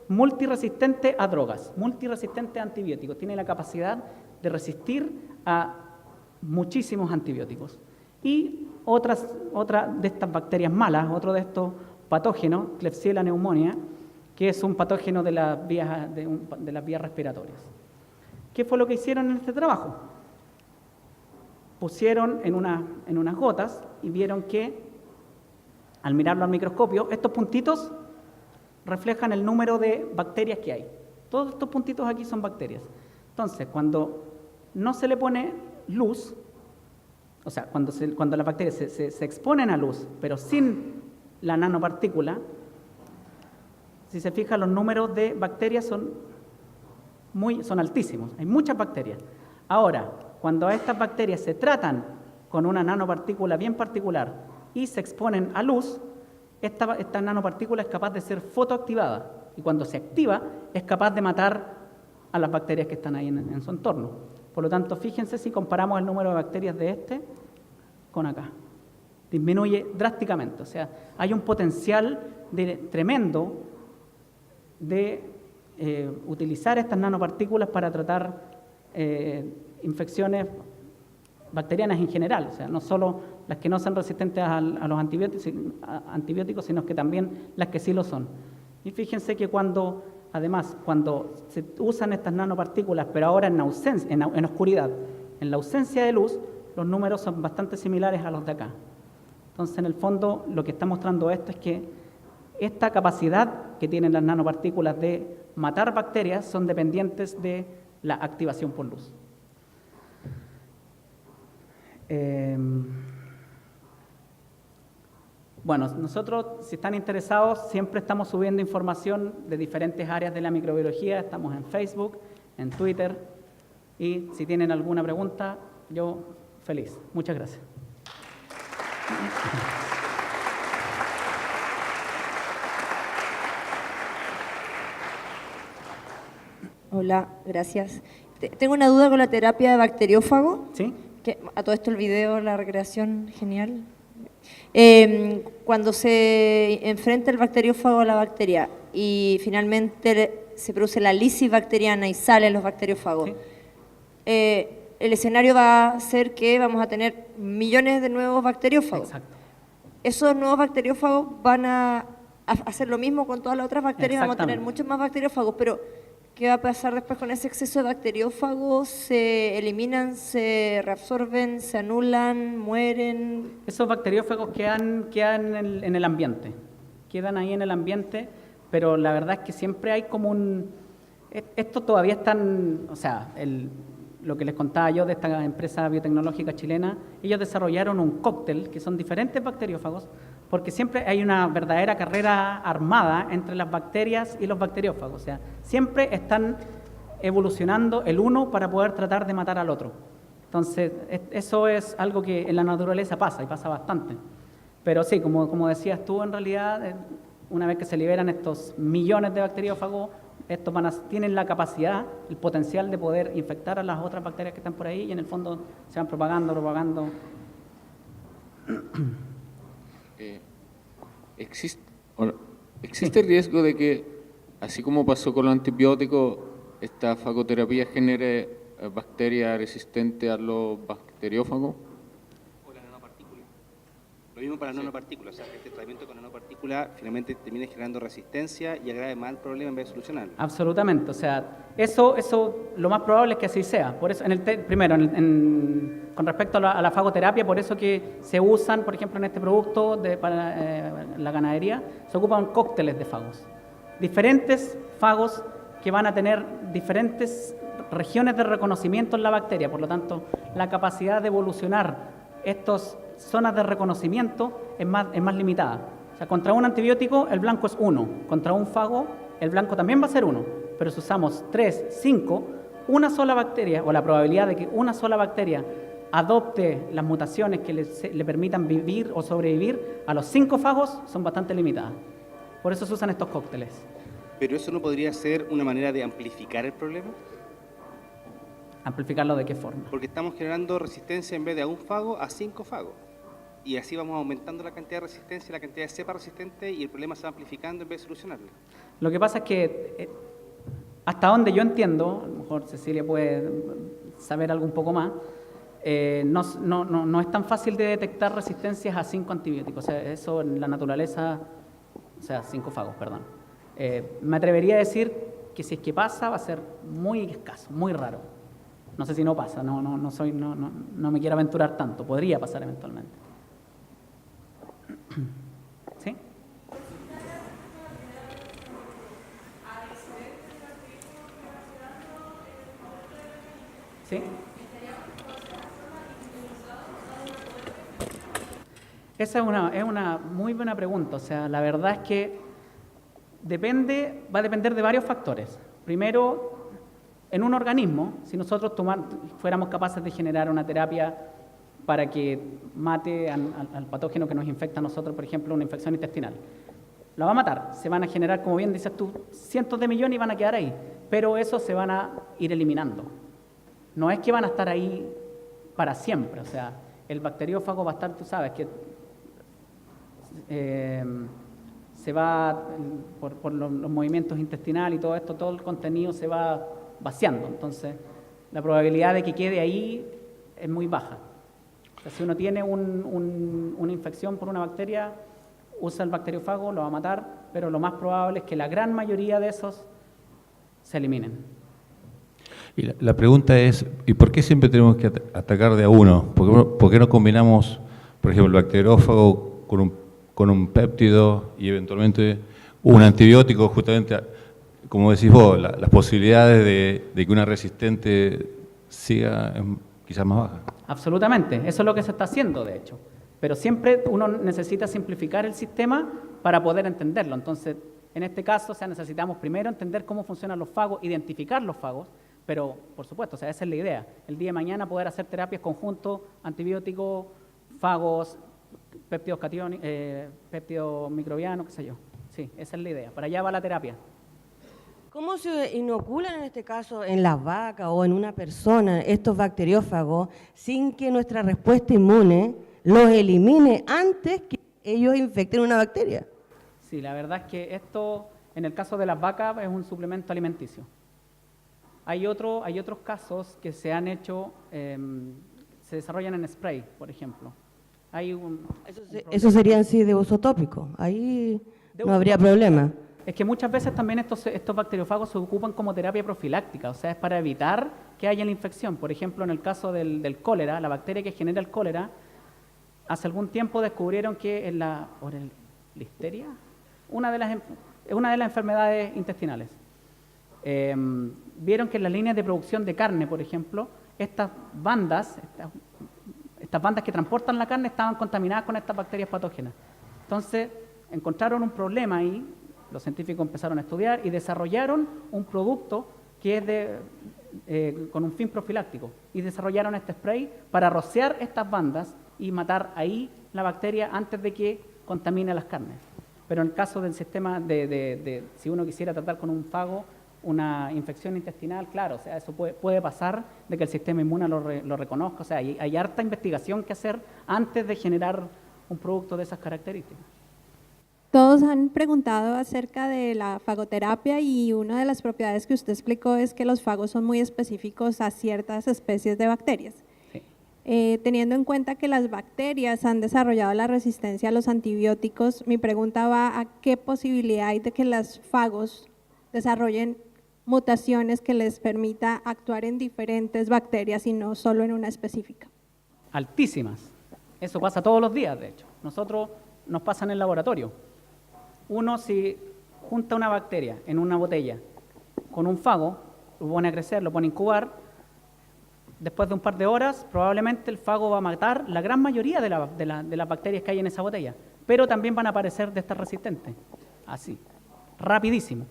multiresistente a drogas, multiresistente a antibióticos, tiene la capacidad de resistir a muchísimos antibióticos. Y otra de estas bacterias malas, otro de estos patógenos, Klebsiella pneumoniae, que es un patógeno de las vías respiratorias. ¿Qué fue lo que hicieron en este trabajo? Pusieron en unas gotas y vieron que, al mirarlo al microscopio, estos puntitos reflejan el número de bacterias que hay. Todos estos puntitos aquí son bacterias. Entonces, cuando no se le pone luz, o sea, cuando las bacterias se exponen a luz, pero sin la nanopartícula, si se fijan, los números de bacterias son altísimos, hay muchas bacterias. Ahora, cuando a estas bacterias se tratan con una nanopartícula bien particular y se exponen a luz, esta nanopartícula es capaz de ser fotoactivada y cuando se activa es capaz de matar a las bacterias que están ahí en su entorno. Por lo tanto, fíjense si comparamos el número de bacterias de este con acá. Disminuye drásticamente, o sea, hay un potencial tremendo de utilizar estas nanopartículas para tratar infecciones bacterianas en general, o sea, no solo las que no son resistentes a los antibióticos, sino que también las que sí lo son. Y fíjense que cuando además, cuando se usan estas nanopartículas, pero ahora en oscuridad, en la ausencia de luz, los números son bastante similares a los de acá. Entonces, en el fondo, lo que está mostrando esto es que esta capacidad que tienen las nanopartículas de matar bacterias son dependientes de la activación por luz. Bueno, nosotros, si están interesados, siempre estamos subiendo información de diferentes áreas de la microbiología. Estamos en Facebook, en Twitter, y si tienen alguna pregunta, yo feliz. Muchas gracias. Hola, gracias. Tengo una duda con la terapia de bacteriófago. ¿Sí? Que, a todo esto el video, la recreación, genial. Cuando se enfrenta el bacteriófago a la bacteria y finalmente se produce la lisis bacteriana y salen los bacteriófagos, Sí. El escenario va a ser que vamos a tener millones de nuevos bacteriófagos. Exacto. Esos nuevos bacteriófagos van a hacer lo mismo con todas las otras bacterias, vamos a tener Exactamente. muchos más bacteriófagos, pero ¿qué va a pasar después con ese exceso de bacteriófagos? ¿Se eliminan, se reabsorben, se anulan, mueren? Esos bacteriófagos quedan en el ambiente, quedan ahí en el ambiente, pero la verdad es que siempre hay como esto todavía están, o sea, lo que les contaba yo de esta empresa biotecnológica chilena, ellos desarrollaron un cóctel que son diferentes bacteriófagos, porque siempre hay una verdadera carrera armada entre las bacterias y los bacteriófagos, o sea, siempre están evolucionando el uno para poder tratar de matar al otro. Entonces, eso es algo que en la naturaleza pasa, y pasa bastante. Pero sí, como decías tú, en realidad, una vez que se liberan estos millones de bacteriófagos, estos tienen la capacidad, el potencial de poder infectar a las otras bacterias que están por ahí y en el fondo se van propagando. ¿Existe el riesgo de que, así como pasó con los antibióticos, esta fagoterapia genere bacterias resistentes a los bacteriófagos? O la nanopartícula. Lo mismo para las nanopartículas, o sea, que este tratamiento con nanopartículas finalmente termina generando resistencia y agrave más el problema en vez de solucionarlo. Absolutamente, o sea, eso lo más probable es que así sea. Por eso, con respecto a la fagoterapia, por eso que se usan, por ejemplo, en este producto para la ganadería, se ocupan cócteles de fagos. Diferentes fagos que van a tener diferentes regiones de reconocimiento en la bacteria, por lo tanto, la capacidad de evolucionar estas zonas de reconocimiento es más limitada. O sea, contra un antibiótico el blanco es 1, contra un fago el blanco también va a ser 1, pero si usamos 3, 5, una sola bacteria, o la probabilidad de que una sola bacteria adopte las mutaciones que le permitan vivir o sobrevivir a los 5 fagos son bastante limitadas. Por eso se usan estos cócteles. ¿Pero eso no podría ser una manera de amplificar el problema? ¿Amplificarlo de qué forma? Porque estamos generando resistencia en vez de a un fago, a 5 fagos. Y así vamos aumentando la cantidad de resistencia, la cantidad de cepa resistente y el problema se va amplificando en vez de solucionarlo. Lo que pasa es que, hasta donde yo entiendo, a lo mejor Cecilia puede saber algo un poco más, no es tan fácil de detectar resistencias a 5 antibióticos. O sea, eso en la naturaleza, o sea, 5 fagos, perdón. Me atrevería a decir que si es que pasa, va a ser muy escaso, muy raro. No sé si no pasa, no me quiero aventurar tanto, podría pasar eventualmente. ¿Sí? ¿Sí? Esa es una muy buena pregunta. O sea, la verdad es que va a depender de varios factores. Primero, en un organismo, si nosotros fuéramos capaces de generar una terapia para que mate al patógeno que nos infecta a nosotros, por ejemplo, una infección intestinal, la va a matar. Se van a generar, como bien dices tú, cientos de millones y van a quedar ahí. Pero eso se van a ir eliminando. No es que van a estar ahí para siempre. O sea, el bacteriófago va a estar, tú sabes, que se va, por los movimientos intestinales y todo esto, todo el contenido se va vaciando. Entonces, la probabilidad de que quede ahí es muy baja. O sea, si uno tiene una infección por una bacteria, usa el bacteriófago, lo va a matar, pero lo más probable es que la gran mayoría de esos se eliminen. Y la pregunta es, ¿y por qué siempre tenemos que atacar de a uno? ¿Por qué no combinamos, por ejemplo, el bacteriófago con un péptido y eventualmente un antibiótico? Justamente, como decís vos, las posibilidades de que una resistente siga quizás más baja. Absolutamente, eso es lo que se está haciendo, de hecho. Pero siempre uno necesita simplificar el sistema para poder entenderlo. Entonces, en este caso, necesitamos primero entender cómo funcionan los fagos, identificar los fagos, pero, por supuesto, esa es la idea. El día de mañana poder hacer terapias conjuntos, antibióticos, fagos, péptidos microbianos, qué sé yo. Sí, esa es la idea. Para allá va la terapia. ¿Cómo se inoculan en este caso en las vacas o en una persona estos bacteriófagos sin que nuestra respuesta inmune los elimine antes que ellos infecten una bacteria? Sí, la verdad es que esto, en el caso de las vacas, es un suplemento alimenticio. Hay otros casos que se han hecho, se desarrollan en spray, por ejemplo. Eso sería en sí de uso tópico, ahí no habría problema. Es que muchas veces también estos bacteriófagos se ocupan como terapia profiláctica, o sea, es para evitar que haya la infección. Por ejemplo, en el caso del cólera, la bacteria que genera el cólera, hace algún tiempo descubrieron que por el listeria, una de las enfermedades intestinales, vieron que en las líneas de producción de carne, por ejemplo, estas bandas que transportan la carne estaban contaminadas con estas bacterias patógenas. Entonces, encontraron un problema ahí, los científicos empezaron a estudiar y desarrollaron un producto que es con un fin profiláctico, y desarrollaron este spray para rociar estas bandas y matar ahí la bacteria antes de que contamine las carnes. Pero en el caso del sistema si uno quisiera tratar con un fago una infección intestinal, claro, o sea, eso puede pasar de que el sistema inmune lo reconozca, o sea, hay harta investigación que hacer antes de generar un producto de esas características. Todos han preguntado acerca de la fagoterapia y una de las propiedades que usted explicó es que los fagos son muy específicos a ciertas especies de bacterias. Sí. Teniendo en cuenta que las bacterias han desarrollado la resistencia a los antibióticos, mi pregunta va a qué posibilidad hay de que los fagos desarrollen mutaciones que les permita actuar en diferentes bacterias y no solo en una específica. Altísimas. Eso pasa todos los días, de hecho. Nos pasa en el laboratorio. Uno, si junta una bacteria en una botella con un fago, lo pone a crecer, lo pone a incubar, después de un par de horas, probablemente el fago va a matar la gran mayoría de las bacterias que hay en esa botella, pero también van a aparecer de estas resistentes, así, rapidísimo.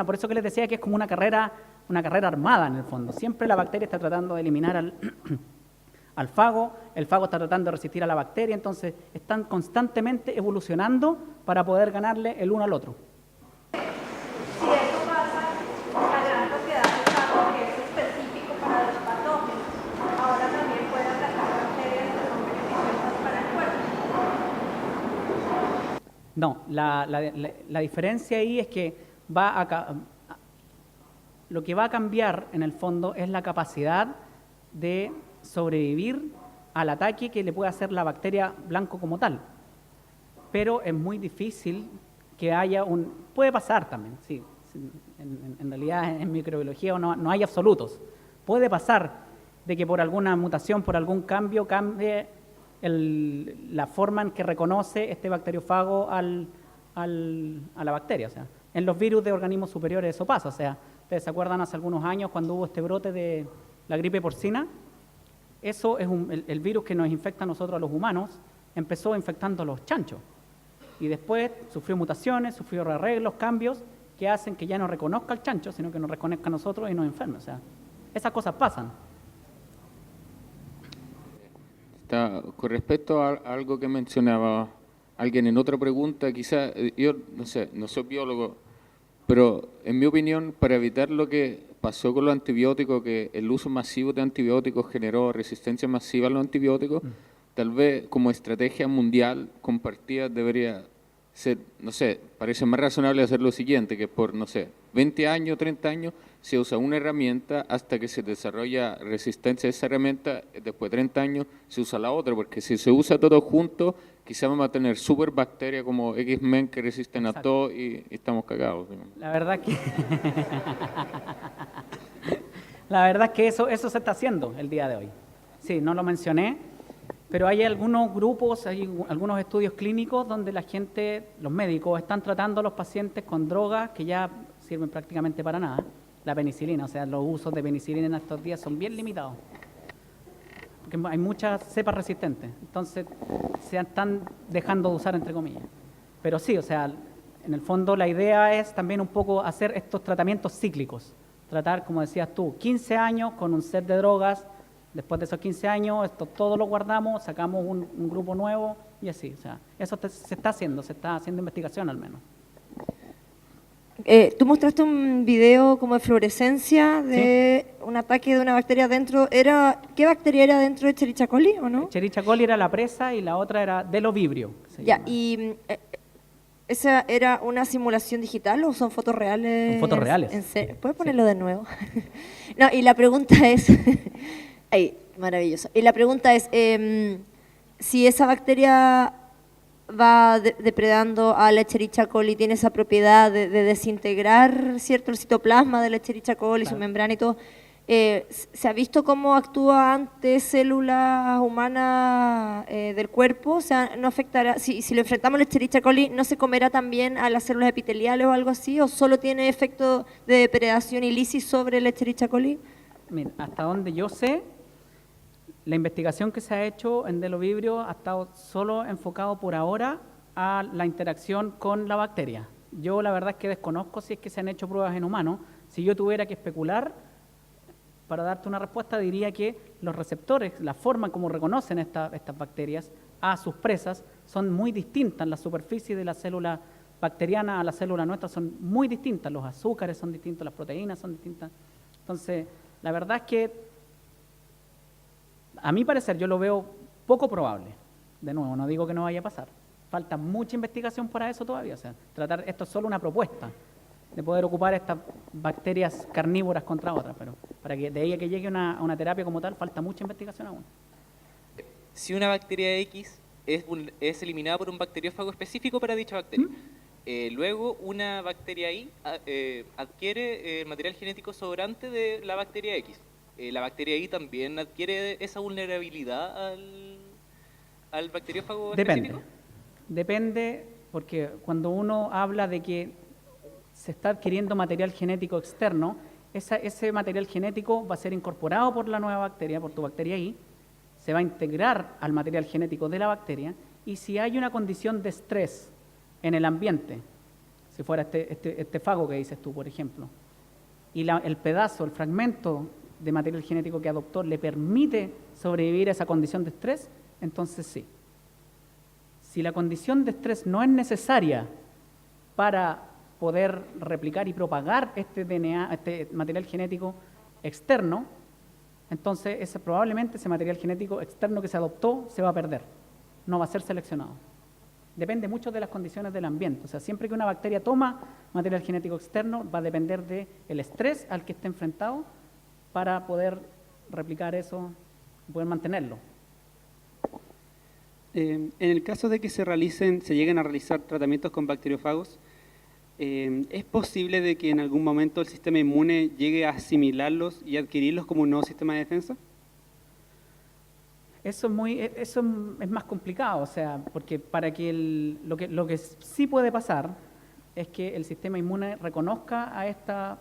Por eso que les decía que es como una carrera armada en el fondo. Siempre la bacteria está tratando de eliminar al fago, el fago está tratando de resistir a la bacteria, entonces están constantemente evolucionando para poder ganarle el uno al otro. Si eso pasa, la gran propiedad del fago que es específico para los patógenos, ahora también puede atacar bacterias que son beneficiosas para el cuerpo. No, la diferencia ahí es que lo que va a cambiar en el fondo es la capacidad de sobrevivir al ataque que le puede hacer la bacteria blanco como tal. Pero es muy difícil que haya puede pasar también, sí. En realidad en microbiología no hay absolutos. Puede pasar de que por alguna mutación, por algún cambio, cambie la forma en que reconoce este bacteriófago a la bacteria. O sea, en los virus de organismos superiores eso pasa. O sea, ustedes se acuerdan hace algunos años cuando hubo este brote de la gripe porcina. Eso es el virus que nos infecta a nosotros, a los humanos, empezó infectando a los chanchos. Y después sufrió mutaciones, sufrió rearreglos, cambios, que hacen que ya no reconozca al chancho, sino que nos reconozca a nosotros y nos enferme. O sea, esas cosas pasan. Con respecto a algo que mencionaba alguien en otra pregunta, quizá, yo no sé, no soy biólogo, pero en mi opinión, para evitar lo que pasó con los antibióticos, que el uso masivo de antibióticos generó resistencia masiva a los antibióticos, tal vez como estrategia mundial compartida debería ser, no sé, parece más razonable hacer lo siguiente, que por, no sé, 20 años, 30 años, se usa una herramienta hasta que se desarrolla resistencia a esa herramienta, después de 30 años se usa la otra, porque si se usa todo junto, quizás vamos a tener super bacterias como X-Men que resisten a Exacto. todo y estamos cagados. Digamos. La verdad que la verdad es que eso se está haciendo el día de hoy. Sí, no lo mencioné, pero hay algunos grupos, hay algunos estudios clínicos donde la gente, los médicos, están tratando a los pacientes con drogas que ya sirven prácticamente para nada. La penicilina, o sea, los usos de penicilina en estos días son bien limitados. Porque hay muchas cepas resistentes, entonces se están dejando de usar entre comillas. Pero sí, o sea, en el fondo la idea es también un poco hacer estos tratamientos cíclicos. Tratar, como decías tú, 15 años con un set de drogas, después de esos 15 años, esto todo lo guardamos, sacamos un grupo nuevo y así. O sea, eso se está haciendo investigación al menos. Tú mostraste un video como de fluorescencia de un ataque de una bacteria dentro. ¿Qué bacteria era dentro de Escherichia coli o no? Escherichia coli era la presa y la otra era Delovibrio. Ya, y ¿esa era una simulación digital o son fotos reales? Son fotos reales. ¿En serio? ¿Puedes ponerlo de nuevo? No, y la pregunta es... Ay, maravilloso. Y la pregunta es, si esa bacteria va depredando a la Escherichia coli, tiene esa propiedad de desintegrar, ¿cierto?, el citoplasma de la Escherichia coli, su membrana y todo. ¿Se ha visto cómo actúa ante células humanas del cuerpo? O sea, ¿no afectará, si lo enfrentamos a la Escherichia coli, no se comerá también a las células epiteliales o algo así? ¿O solo tiene efecto de depredación y lisis sobre la Escherichia coli? Mira, hasta donde yo sé, la investigación que se ha hecho en Delovibrio ha estado solo enfocado por ahora a la interacción con la bacteria. Yo la verdad es que desconozco si es que se han hecho pruebas en humanos. Si yo tuviera que especular, para darte una respuesta, diría que los receptores, la forma como reconocen estas bacterias a sus presas, son muy distintas. La superficie de la célula bacteriana a la célula nuestra son muy distintas. Los azúcares son distintos, las proteínas son distintas. Entonces, la verdad es que a mi parecer, yo lo veo poco probable. De nuevo, no digo que no vaya a pasar. Falta mucha investigación para eso todavía. O sea, esto es solo una propuesta de poder ocupar estas bacterias carnívoras contra otras, pero para que de ahí a que llegue una terapia como tal, falta mucha investigación aún. Si una bacteria X es eliminada por un bacteriófago específico para dicha bacteria, luego una bacteria Y adquiere el material genético sobrante de la bacteria X. La bacteria Y también adquiere esa vulnerabilidad al bacteriófago específico. Depende, porque cuando uno habla de que se está adquiriendo material genético externo, ese material genético va a ser incorporado por la nueva bacteria, por tu bacteria Y, se va a integrar al material genético de la bacteria, y si hay una condición de estrés en el ambiente, si fuera este fago que dices tú, por ejemplo, y el pedazo, el fragmento de material genético que adoptó le permite sobrevivir a esa condición de estrés, entonces sí. Si la condición de estrés no es necesaria para poder replicar y propagar este DNA, este material genético externo, entonces probablemente ese material genético externo que se adoptó se va a perder, no va a ser seleccionado. Depende mucho de las condiciones del ambiente. O sea, siempre que una bacteria toma material genético externo, va a depender del estrés al que esté enfrentado para poder replicar eso y poder mantenerlo. En el caso de que se lleguen a realizar tratamientos con bacteriófagos, ¿es posible de que en algún momento el sistema inmune llegue a asimilarlos y adquirirlos como un nuevo sistema de defensa? Eso es más complicado, o sea, porque para que lo que sí puede pasar es que el sistema inmune reconozca a estos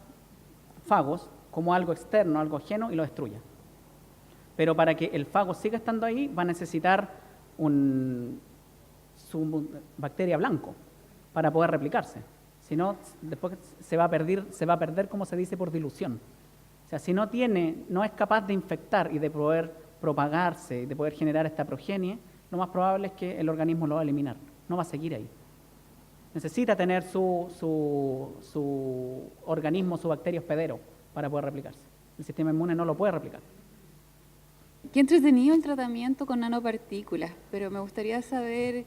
fagos como algo externo, algo ajeno y lo destruya. Pero para que el fago siga estando ahí, va a necesitar su bacteria blanco para poder replicarse. Si no, después se va a perder, como se dice, por dilución. O sea, si no es capaz de infectar y de poder propagarse y de poder generar esta progenie, lo más probable es que el organismo lo va a eliminar, no va a seguir ahí. Necesita tener su organismo, su bacteria hospedero para poder replicarse. El sistema inmune no lo puede replicar. Qué entretenido el tratamiento con nanopartículas, pero me gustaría saber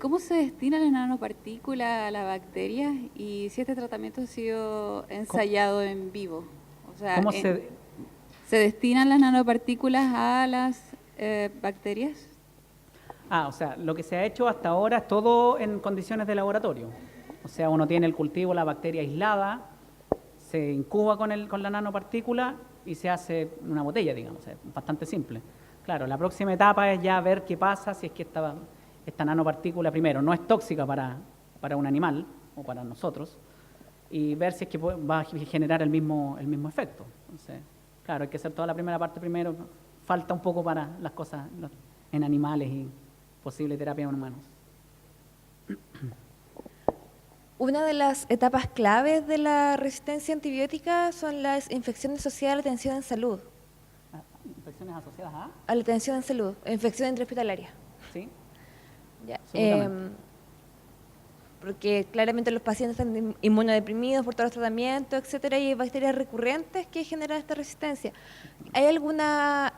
cómo se destinan las nanopartículas a la bacteria y si este tratamiento ha sido ensayado en vivo. O sea, ¿Cómo ¿se destinan las nanopartículas a las bacterias? O sea, lo que se ha hecho hasta ahora es todo en condiciones de laboratorio. O sea, uno tiene el cultivo, la bacteria aislada, se incuba con la nanopartícula y se hace una botella, digamos. Es bastante simple. Claro, la próxima etapa es ya ver qué pasa si es que esta nanopartícula, primero, no es tóxica para un animal o para nosotros, y ver si es que va a generar el mismo efecto. Entonces, claro, hay que hacer toda la primera parte primero. Falta un poco para las cosas en animales y posible terapia en humanos. Una de las etapas claves de la resistencia antibiótica son las infecciones asociadas a la atención en salud. ¿Infecciones asociadas a? A la atención en salud, infección intrahospitalaria. Sí. Ya. Absolutamente. Porque claramente los pacientes están inmunodeprimidos por todos los tratamientos, etcétera, y hay bacterias recurrentes que generan esta resistencia. ¿Hay alguna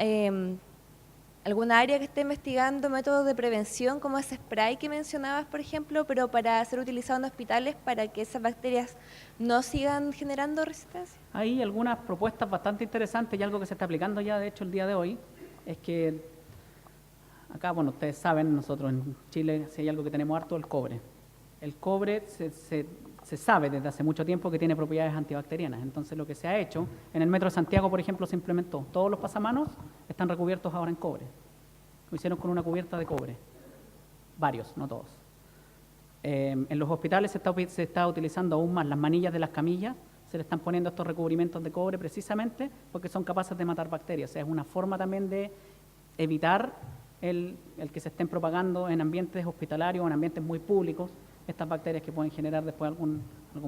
área que esté investigando métodos de prevención como ese spray que mencionabas, por ejemplo, pero para ser utilizado en hospitales para que esas bacterias no sigan generando resistencia? Hay algunas propuestas bastante interesantes y algo que se está aplicando ya, de hecho, el día de hoy, es que acá, bueno, ustedes saben, nosotros en Chile, si hay algo que tenemos harto, el cobre. El cobre se sabe desde hace mucho tiempo que tiene propiedades antibacterianas. Entonces, lo que se ha hecho, en el Metro de Santiago, por ejemplo, se implementó. Todos los pasamanos están recubiertos ahora en cobre. Lo hicieron con una cubierta de cobre. Varios, no todos. En los hospitales se está utilizando aún más las manillas de las camillas. Se le están poniendo estos recubrimientos de cobre precisamente porque son capaces de matar bacterias. O sea, es una forma también de evitar el que se estén propagando en ambientes hospitalarios o en ambientes muy públicos estas bacterias que pueden generar después algún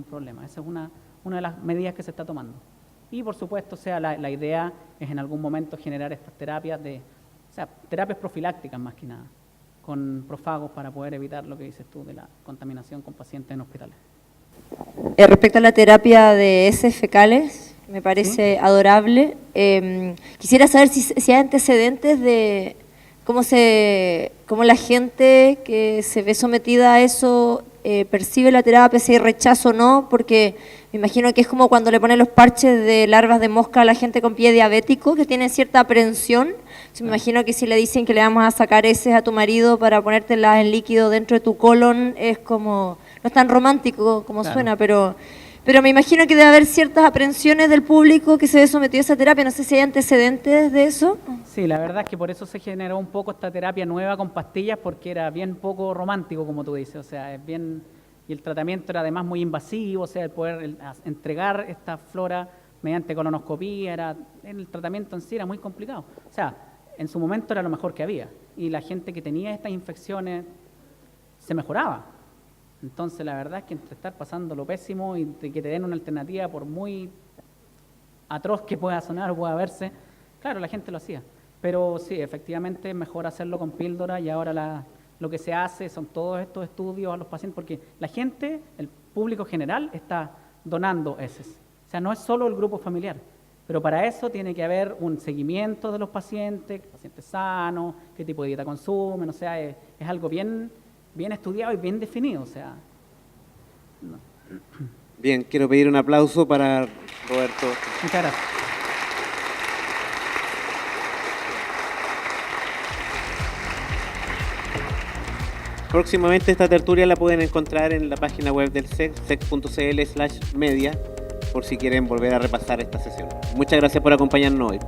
problema. Esa es una de las medidas que se está tomando. Y por supuesto, o sea, la idea es en algún momento generar estas terapias terapias profilácticas más que nada, con profagos para poder evitar lo que dices tú de la contaminación con pacientes en hospitales. Respecto a la terapia de heces fecales, me parece adorable. Quisiera saber si hay antecedentes de cómo la gente que se ve sometida a eso percibe la terapia, si hay rechazo o no, porque me imagino que es como cuando le ponen los parches de larvas de mosca a la gente con pie diabético, que tiene cierta aprensión. Me imagino que si le dicen que le vamos a sacar heces a tu marido para ponértelas en líquido dentro de tu colon, es como, no es tan romántico como suena, pero me imagino que debe haber ciertas aprensiones del público que se ve sometido a esa terapia. No sé si hay antecedentes de eso. Sí, la verdad es que por eso se generó un poco esta terapia nueva con pastillas, porque era bien poco romántico, como tú dices. O sea, es bien, y el tratamiento era además muy invasivo, o sea, el poder entregar esta flora mediante colonoscopía, el tratamiento en sí era muy complicado. O sea, en su momento era lo mejor que había, y la gente que tenía estas infecciones se mejoraba. Entonces, la verdad es que entre estar pasando lo pésimo y que te den una alternativa, por muy atroz que pueda sonar o pueda verse, claro, la gente lo hacía. Pero sí, efectivamente es mejor hacerlo con píldora, y ahora lo que se hace son todos estos estudios a los pacientes, porque la gente, el público general, está donando heces. O sea, no es solo el grupo familiar, pero para eso tiene que haber un seguimiento de los pacientes sanos, qué tipo de dieta consumen, o sea, es algo bien estudiado y bien definido, o sea. No. Bien, quiero pedir un aplauso para Roberto. Muchas gracias. Próximamente esta tertulia la pueden encontrar en la página web del SEC, sec.cl/media, por si quieren volver a repasar esta sesión. Muchas gracias por acompañarnos hoy.